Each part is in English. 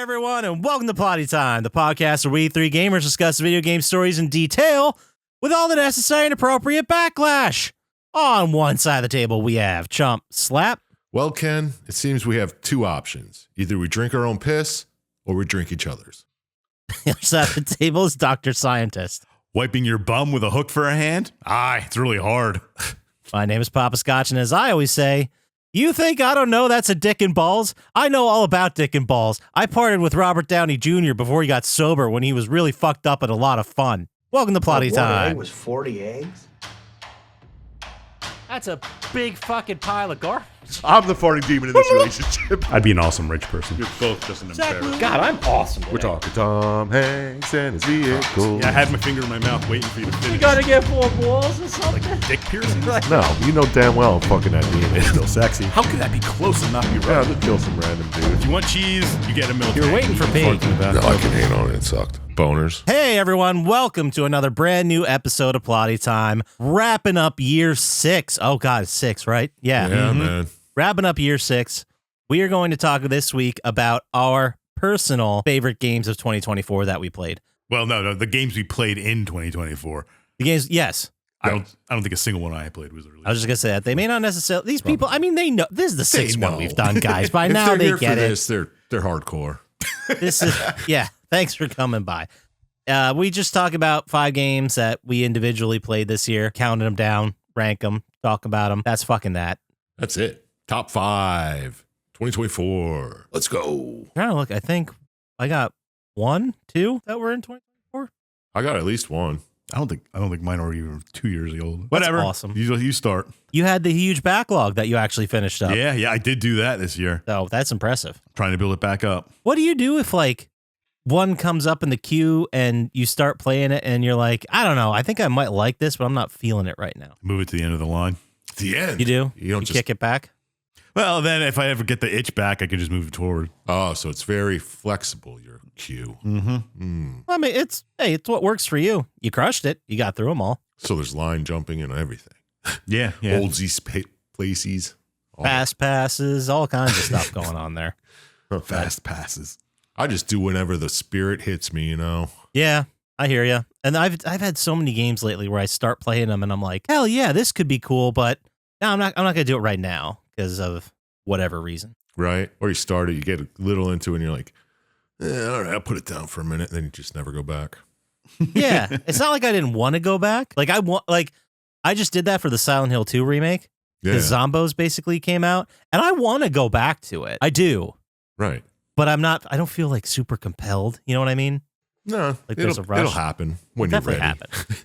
everyone, and welcome to Plotty Time, the podcast where we three gamers discuss video game stories in detail with all the necessary and appropriate backlash. On one side of the table, we have Chump Slap. Well, Ken, it seems we have two options. Either we drink our own piss or we drink each other's. The other side of the table is Dr. Syintist. Wiping your bum with a hook for a hand? Aye, it's really hard. My name is Poppascotch, and as I always say, you think I don't know that's a dick and balls? I know all about dick and balls. I partied with Robert Downey Jr. before he got sober when he was really fucked up and a lot of fun. Welcome to Plotty Time. Egg was 40 eggs? That's a big fucking pile of garbage. I'm the farting demon in this relationship. I'd be an awesome rich person. You're both just an embarrassment. God, I'm awesome. We're talking Tom Hanks and his vehicle. Yeah, I had my finger in my mouth waiting for you to finish. You gotta get 4 balls or something. Dick piercing? No, you know damn well fucking that demon is still sexy. How could that be close and not be Yeah, right? I'll kill some random dude. If you want cheese, you get a milk. You're waiting for me. No, I can hang on it. It sucked. Boners. Hey everyone, welcome to another brand new episode of Plotty Time. Wrapping up year 6. Oh god, it's 6, right? Yeah. Yeah, man. Wrapping up year 6. We are going to talk this week about our personal favorite games of 2024 that we played. Well, no, the games we played in 2024. The games, yes. I don't think a single one I played was a release. I was just gonna say that they may not necessarily. These people, I mean, they know this is the 6th one know. we've done, guys. By If now they're they here get for it. this, they're hardcore. This is yeah. Thanks for coming by. We just talk about 5 games that we individually played this year, counted them down, rank them, talk about them. That's fucking that. That's it. Top 5, 2024. Let's go. Trying to look, I think I got 1, 2 that were in 2024. I got at least one. I don't think mine are even 2 years old. That's Whatever. awesome. You start. You had the huge backlog that you actually finished up. Yeah, I did do that this year. So that's impressive. Trying to build it back up. What do you do if like one comes up in the queue and you start playing it and you're like, I don't know, I think I might like this, but I'm not feeling it right now. Move it to the end of the line. At the end. You do? You don't You just. kick it back? Well, then if I ever get the itch back, I can just move it forward. Oh, so it's very flexible, your queue. Mm-hmm. I mean, it's what works for you. You crushed it. You got through them all. So there's line jumping and everything. Yeah. Oldsies, places. all Fast passes, all kinds of stuff going on there. that. Fast passes. I just do whenever the spirit hits me, you know. Yeah, I hear you. And I've had so many games lately where I start playing them and I'm like, hell yeah, this could be cool, but no, I'm not gonna do it right now because of whatever reason. Right? Or you start it, you get a little into it, and you're like, all right, I'll put it down for a minute, and then you just never go back. Yeah, it's not like I didn't want to go back. Like I just did that for the Silent Hill 2 remake. Yeah. Because Zombos basically came out, and I want to go back to it. I do, Right. but I don't feel like super compelled. You know what I mean? No, Like there's a rush. it'll happen when you're Definitely ready. happen.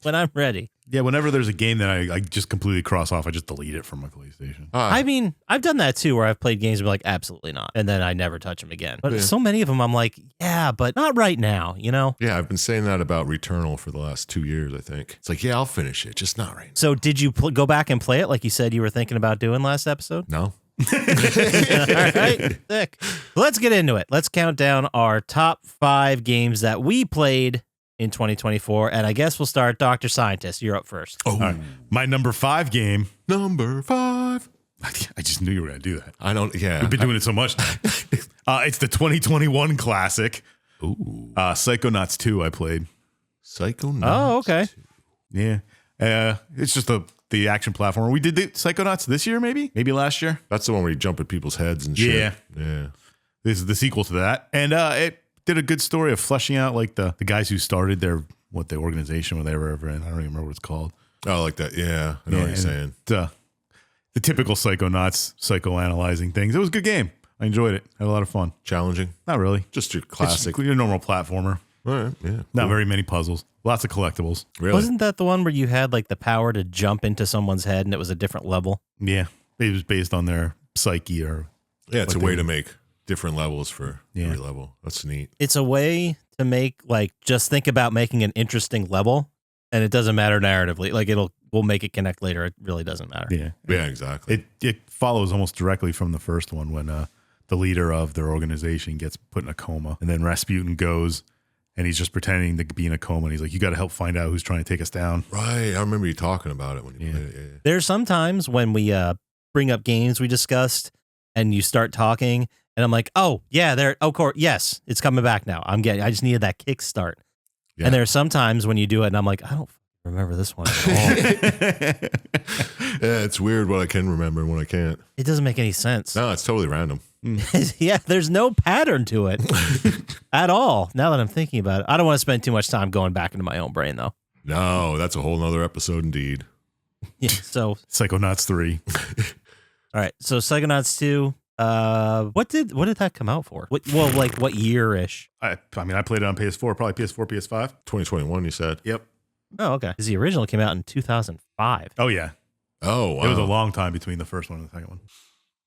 When I'm ready. Yeah, whenever there's a game that I just completely cross off, I just delete it from my PlayStation. I mean, I've done that too, where I've played games and be like, absolutely not, and then I never touch them again. But Yeah. so many of them, I'm like, yeah, but not right now. You know? yeah, I've been saying that about Returnal for the last 2 years, I think. It's like, yeah, I'll finish it, just not right So did you go back and play it like you said you were thinking about doing last episode? now. All right, sick. Let's get into it. Let's count down our top 5 games that we played in 2024, and I guess we'll start. Dr. Syintist, you're up first. Oh, All right. My number 5 game. number 5. I just knew you were going to do that. I don't, yeah. We've been doing it so much. It's the 2021 classic. Ooh. Psychonauts 2 I played. Psychonauts. Oh, okay. Yeah. It's just the action platform. We did the Psychonauts this year, maybe last year. That's the one where you jump at people's heads and shit. Yeah. Yeah. This is the sequel to that. And it did a good story of fleshing out like the guys who started the organization, whatever. I don't even remember what it's called. Oh, like that. Yeah. I know what you're saying. The typical Psychonauts psychoanalyzing things. It was a good game. I enjoyed it. Had a lot of fun. Challenging. Not really. Just your It's classic. your normal platformer. All right. Yeah. Not cool. very many puzzles. Lots of collectibles. Really? Wasn't that the one where you had like the power to jump into someone's head and it was a different level? Yeah. It was based on their psyche or Yeah, it's a Like way they- to make different levels for Yeah. every level. That's neat. It's a way to make like just think about making an interesting level, and it doesn't matter narratively. Like we'll make it connect later. It really doesn't matter. yeah. Yeah, exactly. It follows almost directly from the first one when the leader of their organization gets put in a coma, and then Rasputin goes and he's just pretending to be in a coma, and he's like, you got to help find out who's trying to take us down. Right. I remember you talking about it when you played it. Yeah. There's sometimes when we bring up games we discussed and you start talking And I'm like, oh, yeah, yes, it's coming back now. I just needed that kickstart. Yeah. And there are some times when you do it and I'm like, I don't remember this one at all. Yeah, it's weird what I can remember and what I can't. It doesn't make any sense. No, it's totally random. Yeah, there's no pattern to it at all. Now that I'm thinking about it, I don't want to spend too much time going back into my own brain, though. No, that's a whole nother episode indeed. Yeah, so Psychonauts 3. all right, so Psychonauts 2. What did that come out for? What year-ish? I mean, I played it on PS4, probably PS4, PS5. 2021, you said? Yep. Oh, okay. Because the original came out in 2005. Oh, yeah. Oh, wow. It was a long time between the first one and the second one.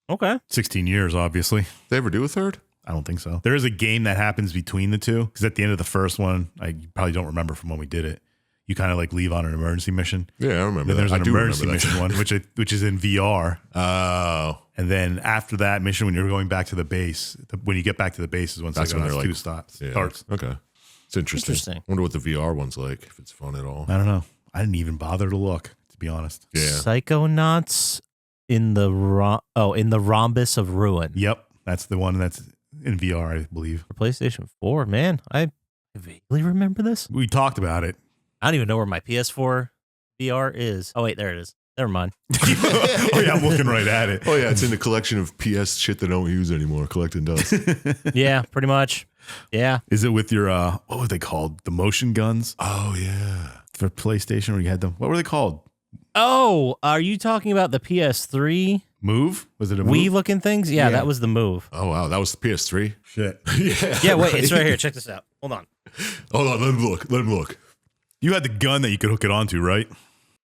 Okay. 16 years, obviously. Did they ever do a third? I don't think so. There is a game that happens between the two, because at the end of the first one, I probably don't remember from when we did it. You kind of like leave on an emergency mission. Yeah, I remember Then that. there's I an do emergency remember that. mission one, which is in VR. Oh. And then after that mission, when you're going back to the base, when you get back to the base is when That's when Psychonauts they're like- 2 starts. Yeah. Starts. Okay. It's interesting. Interesting. Wonder what the VR one's like, if it's fun at all. I don't know. I didn't even bother to look, to be honest. Yeah. Psychonauts in the Rhombus of Ruin. Yep. That's the one that's in VR, I believe. For PlayStation 4. Man, I vaguely remember this. We talked about it. I don't even know where my PS4 VR is. Oh, wait, there it is. Never mind. Oh, yeah, I'm looking right at it. Oh, yeah, it's in the collection of PS shit they don't use anymore, collecting dust. Yeah, pretty much. Yeah. Is it with your, what were they called? The motion guns Oh, yeah. for PlayStation where you had them? What were they called? Oh, are you talking about the PS3 Move? Was it a Move? Wii looking things? Yeah, Yeah. that was the Move. Oh, wow. That was the PS3? Shit. Yeah. Yeah, wait, it's right here. Check this out. Hold on. Hold on. Let him look. Let him look. You had the gun that you could hook it onto, right?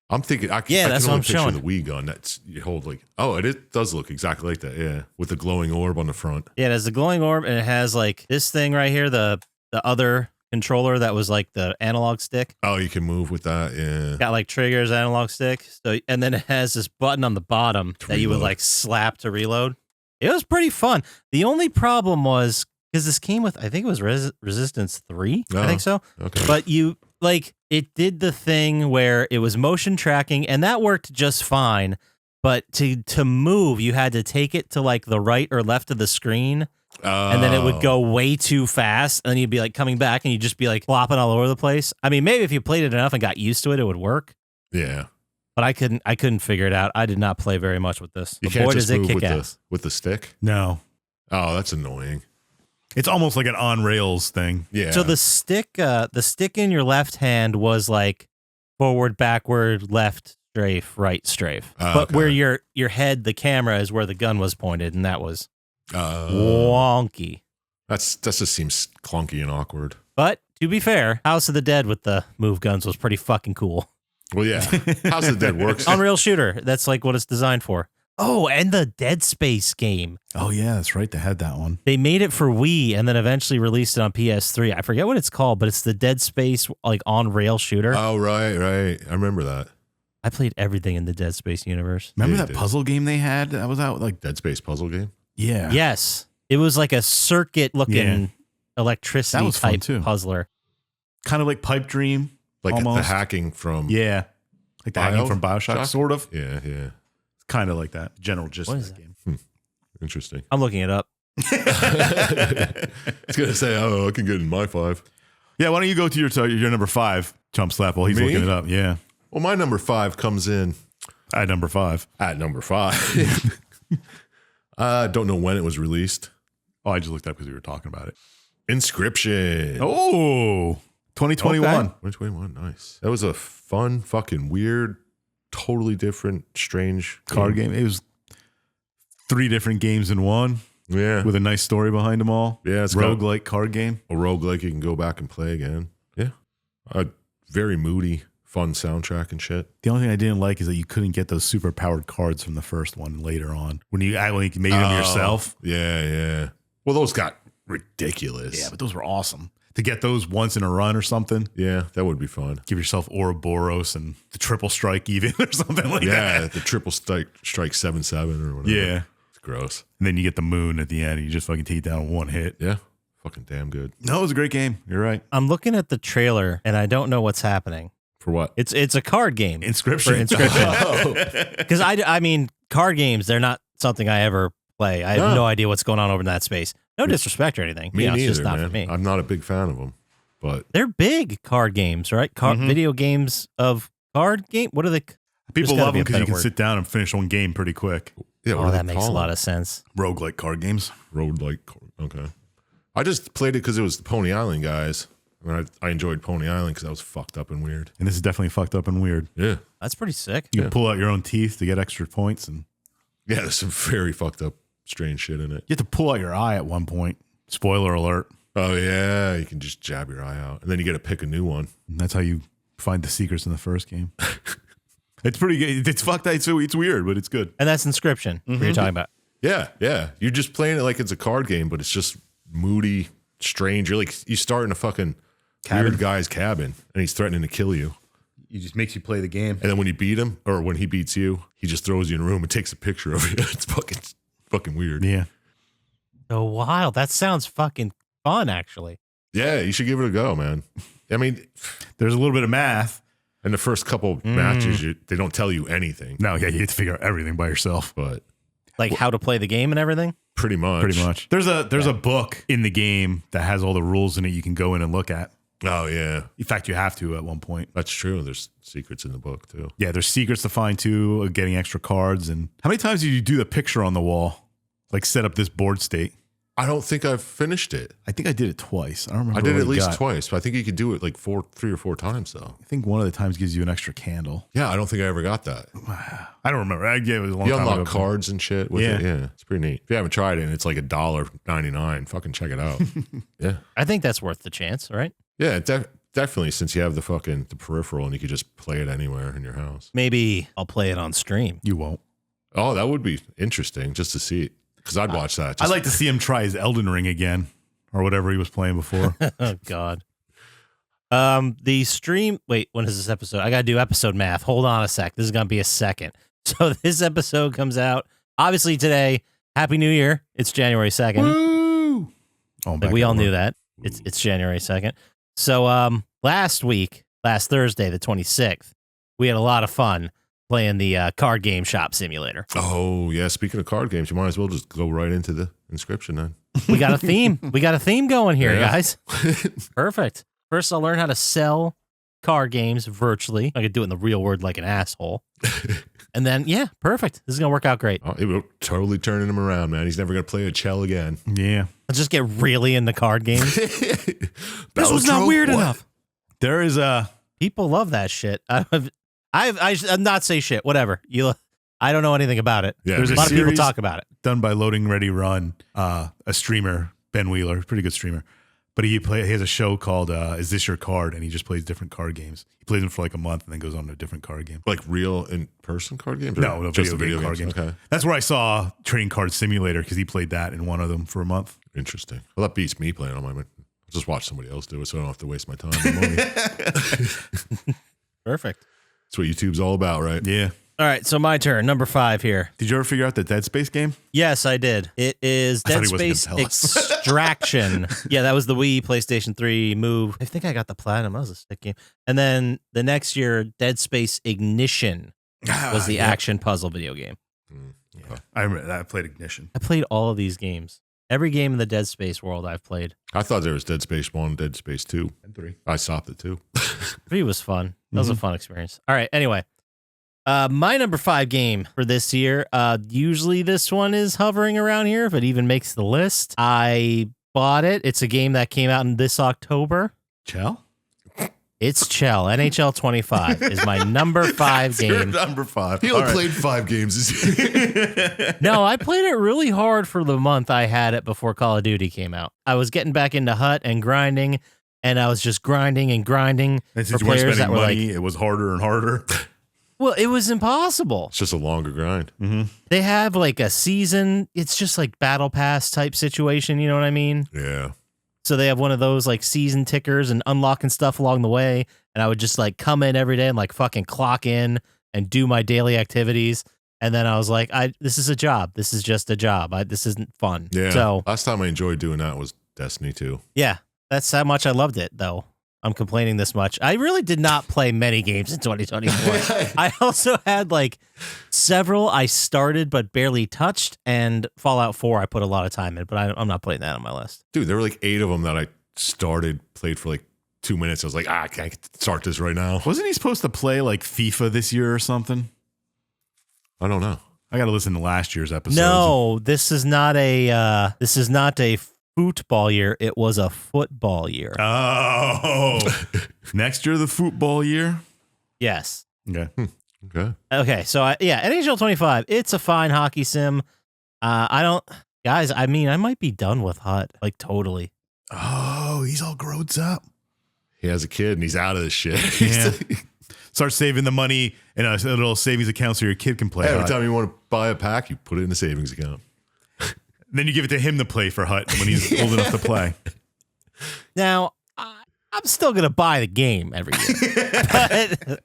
I'm thinking, I Yeah, can that's what only I'm picture showing. the Wii gun. That's, you hold like, oh, it does look exactly like that. Yeah. With the glowing orb on the front. Yeah, it has the glowing orb, and it has like this thing right here, the other controller that was like the analog stick. Oh, you can move with that. Yeah. Got like triggers, analog stick. So, and then it has this button on the bottom To that you would reload. like slap to reload. It was pretty fun. The only problem was because this came with, I think it was Resistance 3. I Oh. think so. Okay. But you like it did the thing where it was motion tracking, and that worked just fine. But to move, you had to take it to like the right or left of the screen. And then it would go way too fast, and then you'd be like coming back, and you'd just be like flopping all over the place. I mean, maybe if you played it enough and got used to it, it would work. Yeah. But I couldn't figure it out. I did not play very much with this. You But can't boy, just does it move kick with ass. with the stick. No. Oh, that's annoying. It's almost like an on rails thing. Yeah. So the stick in your left hand was like forward, backward, left strafe, right strafe. Oh, But okay. where your head, the camera, is where the gun was pointed, and that was Oh. wonky. That just seems clunky and awkward. But to be fair, House of the Dead with the move guns was pretty fucking cool. Well, yeah. House of the Dead works. Unreal shooter. That's like what it's designed for. Oh, and the Dead Space game. Oh, yeah, that's right. They had that one. They made it for Wii and then eventually released it on PS3. I forget what it's called, but it's the Dead Space like on rail shooter. Oh, right. I remember that. I played everything in the Dead Space universe. Remember Yeah, you that did. puzzle game they had that was out? Like, Dead Space puzzle game. yeah. Yes. It was like a circuit looking Yeah. electricity That was fun, type too. puzzler. Kind of like Pipe Dream. Like the Almost. hacking from. Yeah. Like the hacking from Bioshock, Shock? sort of. Yeah. Kind of like that. General gist What of is that that? game. Interesting. I'm looking it up. I was going to say, oh, I can get in my 5. Yeah, why don't you go to your number 5, Chump Slap, while he's Me? looking it up. Yeah. Well, my number 5 comes in At number 5. at number 5. I don't know when it was released. Oh, I just looked up because we were talking about it. Inscription. Oh, 2021. Okay. 2021. Nice. That was a fun, fucking weird, totally different, strange Card game. It was 3 different games in one Yeah. with a nice story behind them all. Yeah, it's got Roguelike card game. a roguelike you can go back and play again. Yeah. A very moody, fun soundtrack and shit. The only thing I didn't like is that you couldn't get those super powered cards from the first one later on when you actually made them yourself. Yeah. Well, those got ridiculous. Yeah, but those were awesome. To get those once in a run or something, Yeah, that would be fun. give yourself Ouroboros and the triple strike even or something like Yeah, that. the triple strike 7/7 or whatever. Yeah. It's gross. And then you get the moon at the end and you just fucking take it down in one hit. Yeah. Fucking damn good. No, it was a great game. You're right. I'm looking at the trailer and I don't know what's happening. For what? It's a card game. Inscription. For Inscription. Oh. Because I mean, card games, they're not something I ever play. I have no idea what's going on over in that space. No disrespect or anything. Me neither, it's just not man. for me. I'm not a big fan of them, but They're big card games, right? Video games of card game. What are they? People love them because you can word. sit down and finish one game pretty quick. yeah, what Oh, do that they makes a call lot them? of sense. Roguelike card games. Okay. I just played it because it was the Pony Island guys. And I enjoyed Pony Island because that was fucked up and weird. And this is definitely fucked up and weird. Yeah. That's pretty sick. You can pull out your own teeth to get extra points, and Yeah, there's some very fucked up, strange shit in it. you have to pull out your eye at one point. Spoiler alert. Oh, yeah. You can just jab your eye out. And then you get to pick a new one. And that's how you find the secrets in the first game. It's pretty good. It's fucked up. It's weird, but it's good. And that's Inscription. What you're talking about. Yeah, yeah. You're just playing it like it's a card game, but it's just moody, strange. You start in a fucking weird guy's cabin, and he's threatening to kill you. He just makes you play the game. And then when you beat him, or when he beats you, he just throws you in a room and takes a picture of you. It's fucking weird. Yeah. So wild. That sounds fucking fun, actually. Yeah, you should give it a go, man. I mean, There's a little bit of math. in the first couple matches, they don't tell you anything, No, yeah, you have to figure out everything by yourself. but Like how to play the game and everything. pretty much. Pretty much. There's a book in the game that has all the rules in it you can go in and look at. Oh, yeah. In fact, you have to at one point. That's true. There's secrets in the book, too. Yeah, there's secrets to find too, of getting extra cards. And how many times did you do the picture on the wall? Like set up this board state? I don't think I've finished it. I think I did it twice. I don't remember. I did what it at least got. twice, but I think you could do it like 3 or 4 times, though. I think one of the times gives you an extra candle. Yeah, I don't think I ever got that. I don't remember. It was a long You time unlock ago. cards and shit with Yeah. it. Yeah, it's pretty neat. If you haven't tried it and it's like $1.99, fucking check it out. Yeah. I think that's worth the chance, right? Yeah, definitely, since you have the peripheral and you could just play it anywhere in your house. Maybe I'll play it on stream. You won't. Oh, that would be interesting just to see it. Because I'd watch that. I'd like to see him try his Elden Ring again or whatever he was playing before. Oh God. The stream. Wait, when is this episode? I gotta do episode math. Hold on a sec. This is gonna be a second. So this episode comes out obviously today. Happy New Year. It's January 2nd. Woo! Oh, Like we all knew that. It's January 2nd. So last Thursday, the 26th, we had a lot of fun playing the card game shop simulator. Oh, yeah. Speaking of card games, you might as well just go right into the Inscription then. We got a theme. We got a theme going here, Yeah. guys. Perfect. First, I'll learn how to sell card games virtually. I could do it in the real world like an asshole. And then, yeah, perfect. This is going to work out great. Oh, it will totally turning him around, man. He's never going to play a Chell again. Yeah. I'll just get really into card games. This This was not weird enough. There is a. People love that shit. I'm not say shit. Whatever. I don't know anything about it. Yeah, There's A lot of people series talk about it. done by Loading Ready Run, a streamer, Ben Wheeler, pretty good streamer. But he has a show called Is This Your Card? And he just plays different card games. He plays them for like a month and then goes on to a different card game. Like real in-person card games? Or No, just video the game card games. Okay. That's where I saw Trading Card Simulator because he played that in one of them for a month. Interesting. Well, that beats me playing on my. I'll just watch somebody else do it so I don't have to waste my time and money. Perfect. That's what YouTube's all about, right? Yeah. All right, so my turn. Number 5 here. Did you ever figure out the Dead Space game? Yes, I did. It is I thought Dead he wasn't Space gonna tell us. Extraction. Yeah, that was the Wii, PlayStation 3, Move. I think I got the Platinum. That was a sick game. And then the next year, Dead Space Ignition was the action puzzle video game. Yeah. I remember that. I played Ignition. I played all of these games. Every game in the Dead Space world I've played. I thought there was Dead Space 1, Dead Space 2. And 3. I stopped at 2. 3 was fun. That was a fun experience. All right, anyway. My number 5 game for this year, usually this one is hovering around here if it even makes the list. I bought it. It's a game that came out in this October. Chell? It's Chell. NHL 25 is my number 5 game. Number 5. He only played 5 games this year. No, I played it really hard for the month I had it before Call of Duty came out. I was getting back into Hut and grinding, and I was just grinding and grinding And for since you weren't players that spending were money, like, it was harder and harder. well, it was impossible. It's just a longer grind. They have like a season. It's just like battle pass type situation. You know what I mean? Yeah. So they have one of those like season tickers and unlocking stuff along the way. And I would just like come in every day and like fucking clock in and do my daily activities. And then I was like, this is a job. This is just a job. This isn't fun. Yeah. So Last time I enjoyed doing that was Destiny 2. yeah, that's how much I loved it though. I'm complaining this much. I really did not play many games in 2024. I also had like several I started but barely touched, and Fallout 4 I put a lot of time in, but I'm not putting that on my list. Dude, there were like 8 of them that I played for like 2 minutes. I was like, I can't start this right now. Wasn't he supposed to play like FIFA this year or something? I don't know. I got to listen to last year's episode. No, this is not a football year. It was a football year. Oh, next year the football year. Yes. Okay. Okay. Okay. So NHL 25. It's a fine hockey sim. I might be done with HUT. Like totally. Oh, he's all grown up. He has a kid and he's out of this shit. Yeah. Start saving the money in a little savings account so your kid can play. Every HUT. time you want to buy a pack, you put it in a savings account. Then you give it to him to play for HUT when he's old enough to play. Now, I'm still going to buy the game every year. But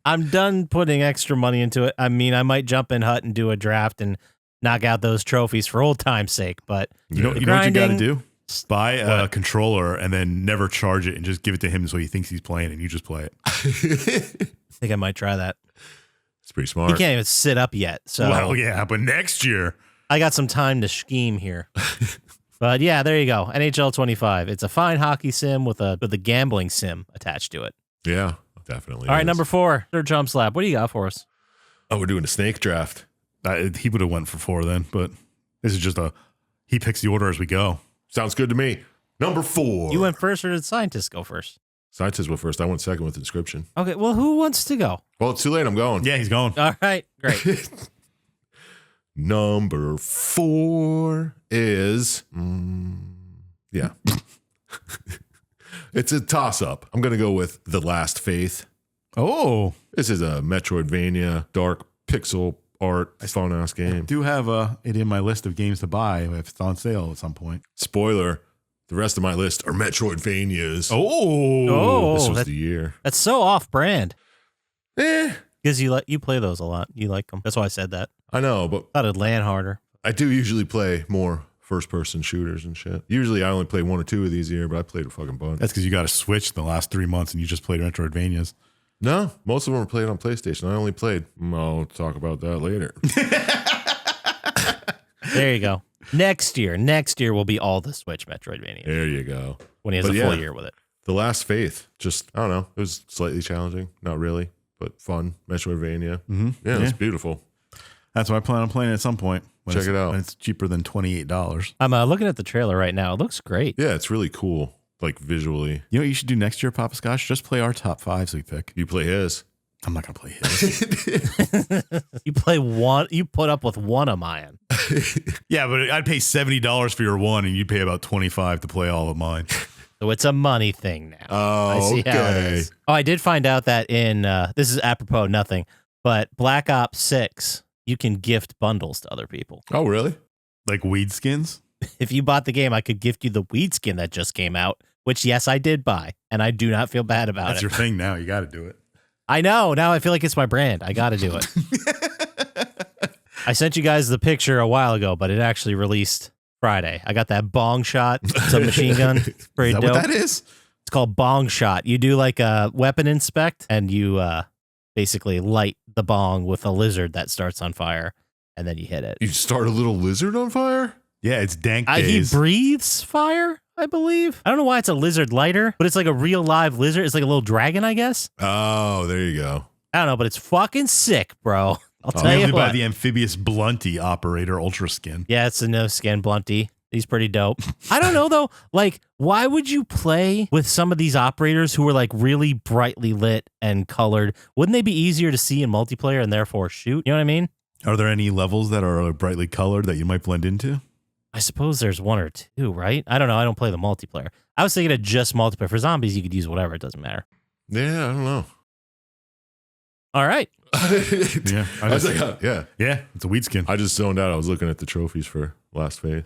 I'm done putting extra money into it. I mean, I might jump in HUT and do a draft and knock out those trophies for old time's sake. But You know what you got to grinding- do? Buy a controller and then never charge it and just give it to him so he thinks he's playing and you just play it. I think I might try that. It's pretty He smart. can't even sit up yet. So Well, yeah, but next year. I got some time to scheme here. But yeah, there you go. NHL 25. It's a fine hockey sim with a gambling sim attached to it. Yeah, definitely. All right, is. number 4, Sir Chump Slap. What do you got for us? Oh, we're doing a snake draft. He would have went for 4 then, but this is just he picks the order as we go. Sounds good to me. Number 4. You went first, or did Syintist go first? Syintist went first. I went second with inscription. Okay, well, who wants to go? Well, it's too late. I'm going. Yeah, he's going. All right, great. Number 4 is, yeah. It's a toss-up. I'm going to go with The Last Faith. Oh, This is a Metroidvania, dark pixel art, fun-ass I game. do have it in my list of games to buy if it's on sale at some point. Spoiler, the rest of my list are Metroidvanias. Oh, This was that- the year. That's so off-brand. Eh, Because you play those a lot. You like them. That's why I said that. I know, but Thought it'd land harder. I do usually play more first-person shooters and shit. Usually I only play 1 or 2 of these a year, but I played a fucking bunch. That's because you got a Switch the last 3 months and you just played Metroidvanias. No, most of them were played on PlayStation. I only played. I'll talk about that later. There you go. Next year will be all the Switch Metroidvania There you go. when he has But a yeah. full year with it. The Last Faith. Just, I don't know. It was slightly challenging. Not really, but fun. Metroidvania. Mm-hmm. Yeah, it's beautiful. That's what I plan on playing at some point. Check it out. When it's cheaper than $28. I'm looking at the trailer right now. It looks great. Yeah, it's really cool. Like visually. You know what you should do next year, Poppascotch? Just play our top 5s we pick. You play his. I'm not going to play his. You play one. You put up with one of mine. Yeah, but I'd pay $70 for your one and you'd pay about $25 to play all of mine. So it's a money thing now. Oh, I see how it okay. is. Oh, I did find out that in this is apropos nothing, but Black Ops 6, you can gift bundles to other people. Oh, really? Like weed skins? If you bought the game, I could gift you the weed skin that just came out, which yes, I did buy, and I do not feel bad about That's it. your thing now. You got to do it. I know. Now I feel like it's my brand. I got to do it. I sent you guys the picture a while ago, but it actually released Friday. I got that bong shot. It's a machine gun. It's pretty Is that dope. what that is? It's called bong shot. You do like a weapon inspect, and you basically light the bong with a lizard that starts on fire, and then you hit it. You start a little lizard on fire? Yeah, it's dank He days. breathes fire, I believe. I don't know why it's a lizard lighter, but it's like a real live lizard. It's like a little dragon, I guess. Oh, there you go. I don't know, but it's fucking sick, bro. I'll tell Mainly you by what. the amphibious Blunty operator Ultra Skin. Yeah, it's a no skin blunty. He's pretty dope. I don't know though. Like, why would you play with some of these operators who are like really brightly lit and colored? Wouldn't they be easier to see in multiplayer and therefore shoot? You know what I mean? Are there any levels that are brightly colored that you might blend into? I suppose there's 1 or 2, right? I don't know. I don't play the multiplayer. I was thinking of just multiplayer. For zombies, you could use whatever. It doesn't matter. Yeah, I don't know. All right. Yeah, I was like, yeah. Yeah, it's a weed skin. I just zoned out. I was looking at the trophies for Last Faith,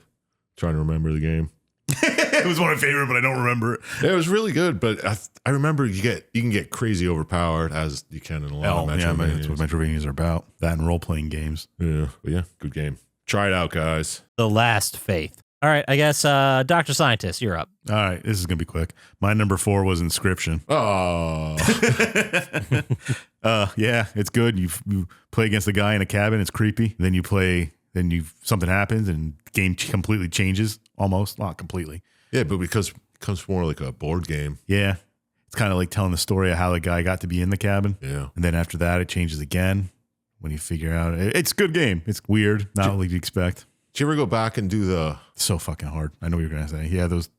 trying to remember the game. It was one of my favorite, but I don't remember it. Yeah, it was really good, but I remember you can get crazy overpowered as you can in a lot of Yeah, man, Metroidvanias. that's what Metroidvanias are about. That and role-playing games. Yeah, but yeah, good game. Try it out, guys. The Last Faith. All right, I guess Dr. Syintist, you're up. All right, this is gonna be quick. My number 4 was Inscription. Oh, Yeah, it's good. You play against a guy in a cabin. It's creepy. Then something happens and the game completely changes. Almost, not completely. yeah, but because it becomes more like a board game. Yeah, it's kind of like telling the story of how the guy got to be in the cabin. Yeah. And then after that, it changes again when you figure out it's a good game. It's weird, not what you'd expect. Did you ever go back and do the So fucking hard. I know what you're gonna say. Yeah, those.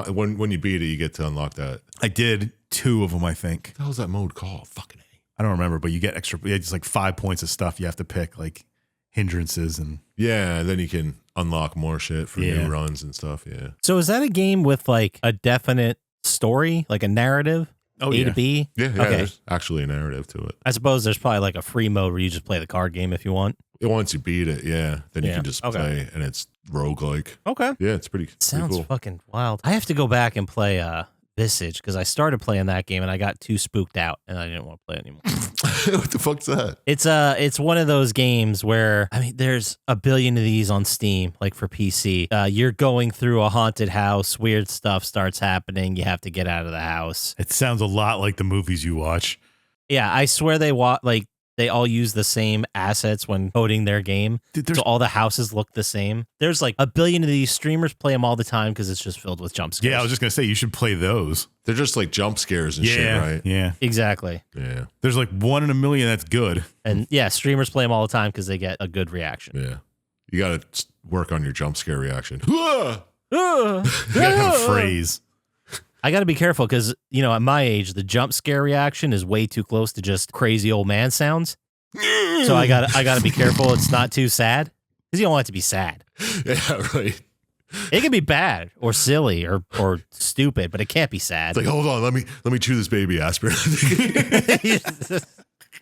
when you beat it, you get to unlock that? I did 2 of them, I think. What the hell's that mode called? Fucking A. I don't remember, but you get extra. It's like 5 points of stuff you have to pick, like hindrances and. Yeah, then you can unlock more shit for Yeah. new runs and stuff. Yeah. So is that a game with like a definite story, like a narrative? Oh, A yeah. to B? Yeah, Okay. there's actually a narrative to it. I suppose there's probably like a free mode where you just play the card game if you want. Once you beat it, yeah, then you Yeah, can just okay. play, and it's roguelike. Okay. Yeah, it's pretty Sounds cool. fucking wild. I have to go back and play Visage because I started playing that game and I got too spooked out and I didn't want to play it anymore. What the fuck's that? It's one of those games where there's a billion of these on Steam, like for PC. You're going through a haunted house, weird stuff starts happening, you have to get out of the house. It sounds a lot like the movies you watch. Yeah, I swear they all use the same assets when coding their game. Dude, So all the houses look the same. There's like a billion of these. Streamers play them all the time because it's just filled with jump scares. Yeah, I was just gonna say you should play those. They're just like jump scares and shit, right? Yeah. Exactly. Yeah, There's like 1 in a million that's good. And yeah, streamers play them all the time because they get a good reaction. yeah. You got to work on your jump scare reaction. Ah! You gotta have a phrase. I got to be careful because, at my age, the jump scare reaction is way too close to just crazy old man sounds. So I got to be careful it's not too sad because you don't want it to be sad. Yeah, right. It can be bad or silly or stupid, but it can't be sad. It's like, hold on, let me chew this baby aspirin.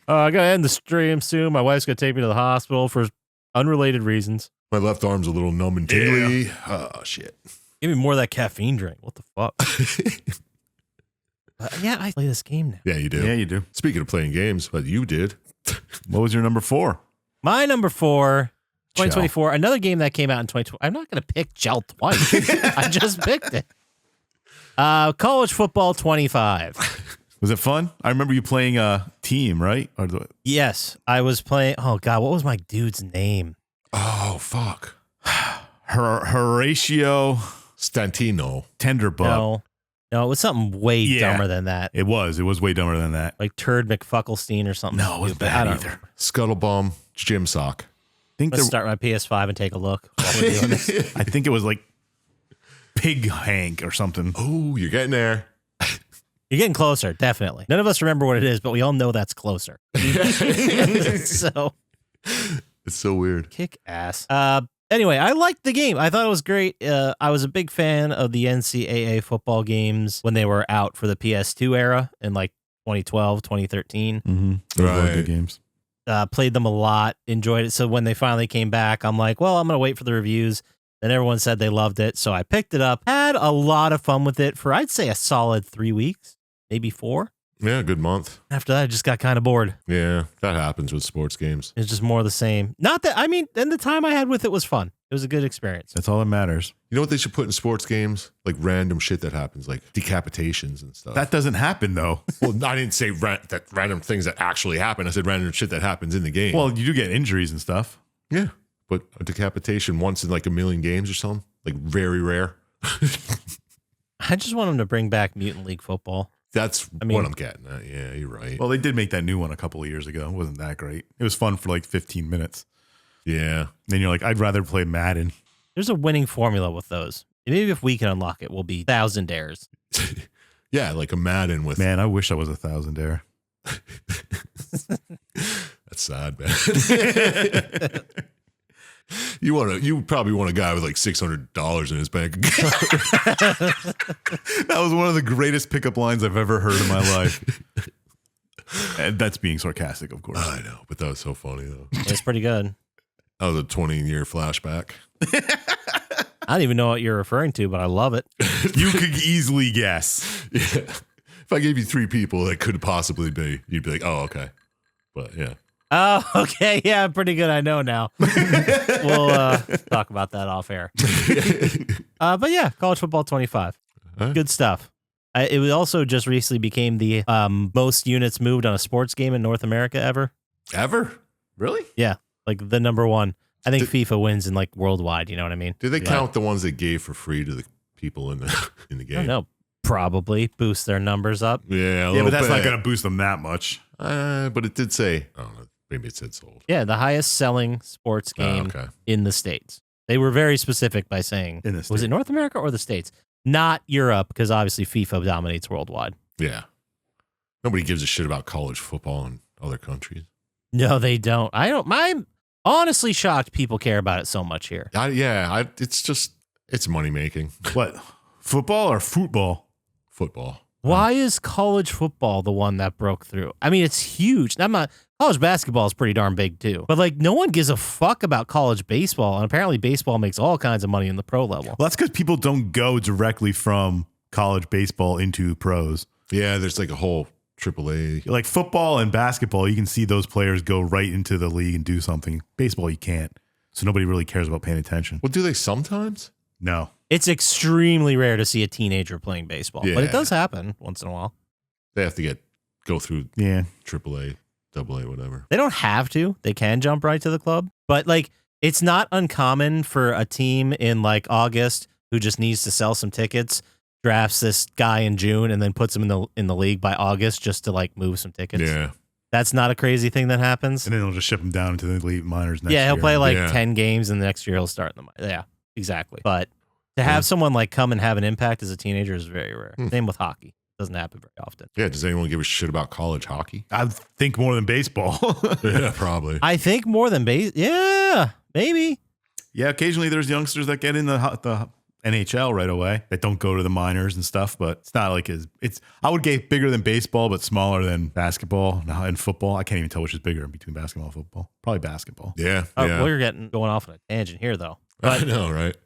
I got to end the stream soon. My wife's going to take me to the hospital for unrelated reasons. My left arm's a little numb and tingly. Oh shit. Give me more of that caffeine drink. What the fuck? Yeah, I play this game now. Yeah, you do. Yeah, you do. Speaking of playing games, but you did. What was your number 4? My number 4, 2024, another game that came out in 2020. I'm not going to pick Gel twice. I just picked it. College Football 25. Was it fun? I remember you playing a team, right? Yes, I was playing. Oh, God, what was my dude's name? Oh fuck. Horatio Stantino. Tenderbutt. No, it was something way dumber than that. It was way dumber than that. Like Turd McFucklestein or something. No, it wasn't stupid. bad I don't either. remember. Scuttlebum. Gym sock. Let's start my PS5 and take a look while we're doing this. I think it was like Pig Hank or something. Oh, you're getting there. You're getting closer, definitely. None of us remember what it is, but we all know that's closer. So It's so weird. kick ass. Anyway, I liked the game. I thought it was great. I was a big fan of the NCAA football games when they were out for the PS2 era in like 2012, 2013. Mm-hmm. Those were Right. good games. Played them a lot, enjoyed it. So when they finally came back, I'm like, well, I'm going to wait for the reviews. Then everyone said they loved it. So I picked it up, had a lot of fun with it for, I'd say, a solid 3 weeks, maybe 4. Yeah, good month. After that, I just got kind of bored. Yeah, that happens with sports games. It's just more of the same. Not that, and the time I had with it was fun. It was a good experience. That's all that matters. You know what they should put in sports games? Like random shit that happens, like decapitations and stuff. That doesn't happen though. Well, I didn't say that random things that actually happen. I said random shit that happens in the game. Well, you do get injuries and stuff. yeah, but a decapitation once in like a million games or something, like very rare. I just want them to bring back Mutant League football. That's mean- what I'm getting at. Yeah, you're right. Well, they did make that new one a couple of years ago. It wasn't that great. It was fun for like 15 minutes. Yeah. Then you're like, I'd rather play Madden. There's a winning formula with those. Maybe if we can unlock it, we'll be thousandaires. Yeah, like a Madden with. Man, I wish I was a thousandaire. That's sad, man. You probably want a guy with like $600 in his bank account. That was one of the greatest pickup lines I've ever heard in my life. And that's being sarcastic, of course. I know, but that was so funny though. It's pretty good. That was a 20-year flashback. I don't even know what you're referring to, but I love it. You could easily guess. Yeah. If I gave you 3 people that could possibly be, you'd be like, oh, okay. But yeah. Oh, okay. Yeah, pretty good. I know now. We'll talk about that off air. But yeah, college football 25. Good stuff. It was also just recently became the most units moved on a sports game in North America ever. Ever? Really? Yeah, like the number one. I think FIFA wins in like worldwide. You know what I mean? Do they count the ones they gave for free to the people in the game? I don't know. Probably boost their numbers up. Yeah, but that's not going to boost them that much. But it did say, I don't know, maybe it said sold. Yeah, the highest selling sports game in the States. They were very specific by saying, was it North America or the States? Not Europe, because obviously FIFA dominates worldwide. Yeah. Nobody gives a shit about college football in other countries. No, they don't. I'm honestly shocked people care about it so much here. It's money making. What? Football or football? Football. Why is college football the one that broke through? I mean, it's huge. College basketball is pretty darn big too. But like, no one gives a fuck about college baseball. And apparently baseball makes all kinds of money in the pro level. Well, that's because people don't go directly from college baseball into pros. Yeah, there's like a whole AAA. Like football and basketball, you can see those players go right into the league and do something. Baseball, you can't. So nobody really cares about paying attention. Well, do they sometimes? No. It's extremely rare to see a teenager playing baseball. Yeah. But it does happen once in a while. They have to go through AAA, AA, whatever. They don't have to. They can jump right to the club. But like, it's not uncommon for a team in like August who just needs to sell some tickets, drafts this guy in June, and then puts him in the league by August just to like move some tickets. Yeah. That's not a crazy thing that happens. And then they'll just ship him down into the elite minors next year. Yeah, he'll play like 10 games, and the next year he'll start in the. Yeah, exactly. But to have someone like come and have an impact as a teenager is very rare. Same with hockey. Doesn't happen very often. Yeah, does anyone give a shit about college hockey? I think more than baseball. Yeah, probably. I think more than base. Yeah, maybe. Yeah, occasionally there's youngsters that get in the NHL right away that don't go to the minors and stuff, but it's not like it's I would get bigger than baseball, but smaller than basketball and football. I can't even tell which is bigger between basketball and football. Probably basketball. Yeah. Well, you're going off on a tangent here, though. But, I know, right?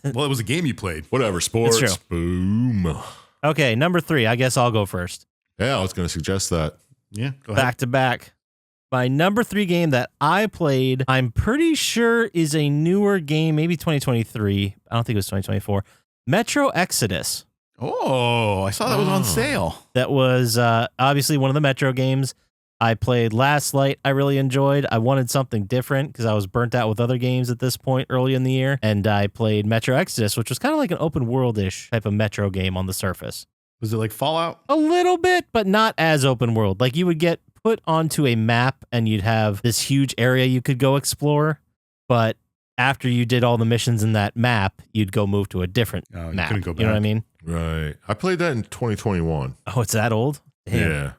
Well, it was a game you played. Whatever, sports. It's true. Boom. Okay, number 3. I guess I'll go first. Yeah, I was going to suggest that. Yeah, go ahead. Back to back. My number 3 game that I played, I'm pretty sure is a newer game, maybe 2023. I don't think it was 2024. Metro Exodus. Oh, I saw that was on sale. That was obviously one of the Metro games I played last night. I really enjoyed. I wanted something different because I was burnt out with other games at this point early in the year. And I played Metro Exodus, which was kind of like an open world-ish type of Metro game on the surface. Was it like Fallout? A little bit, but not as open world. Like you would get put onto a map and you'd have this huge area you could go explore. But after you did all the missions in that map, you'd go move to a different map. Couldn't go back. You know what I mean? Right. I played that in 2021. Oh, it's that old? Damn. Yeah.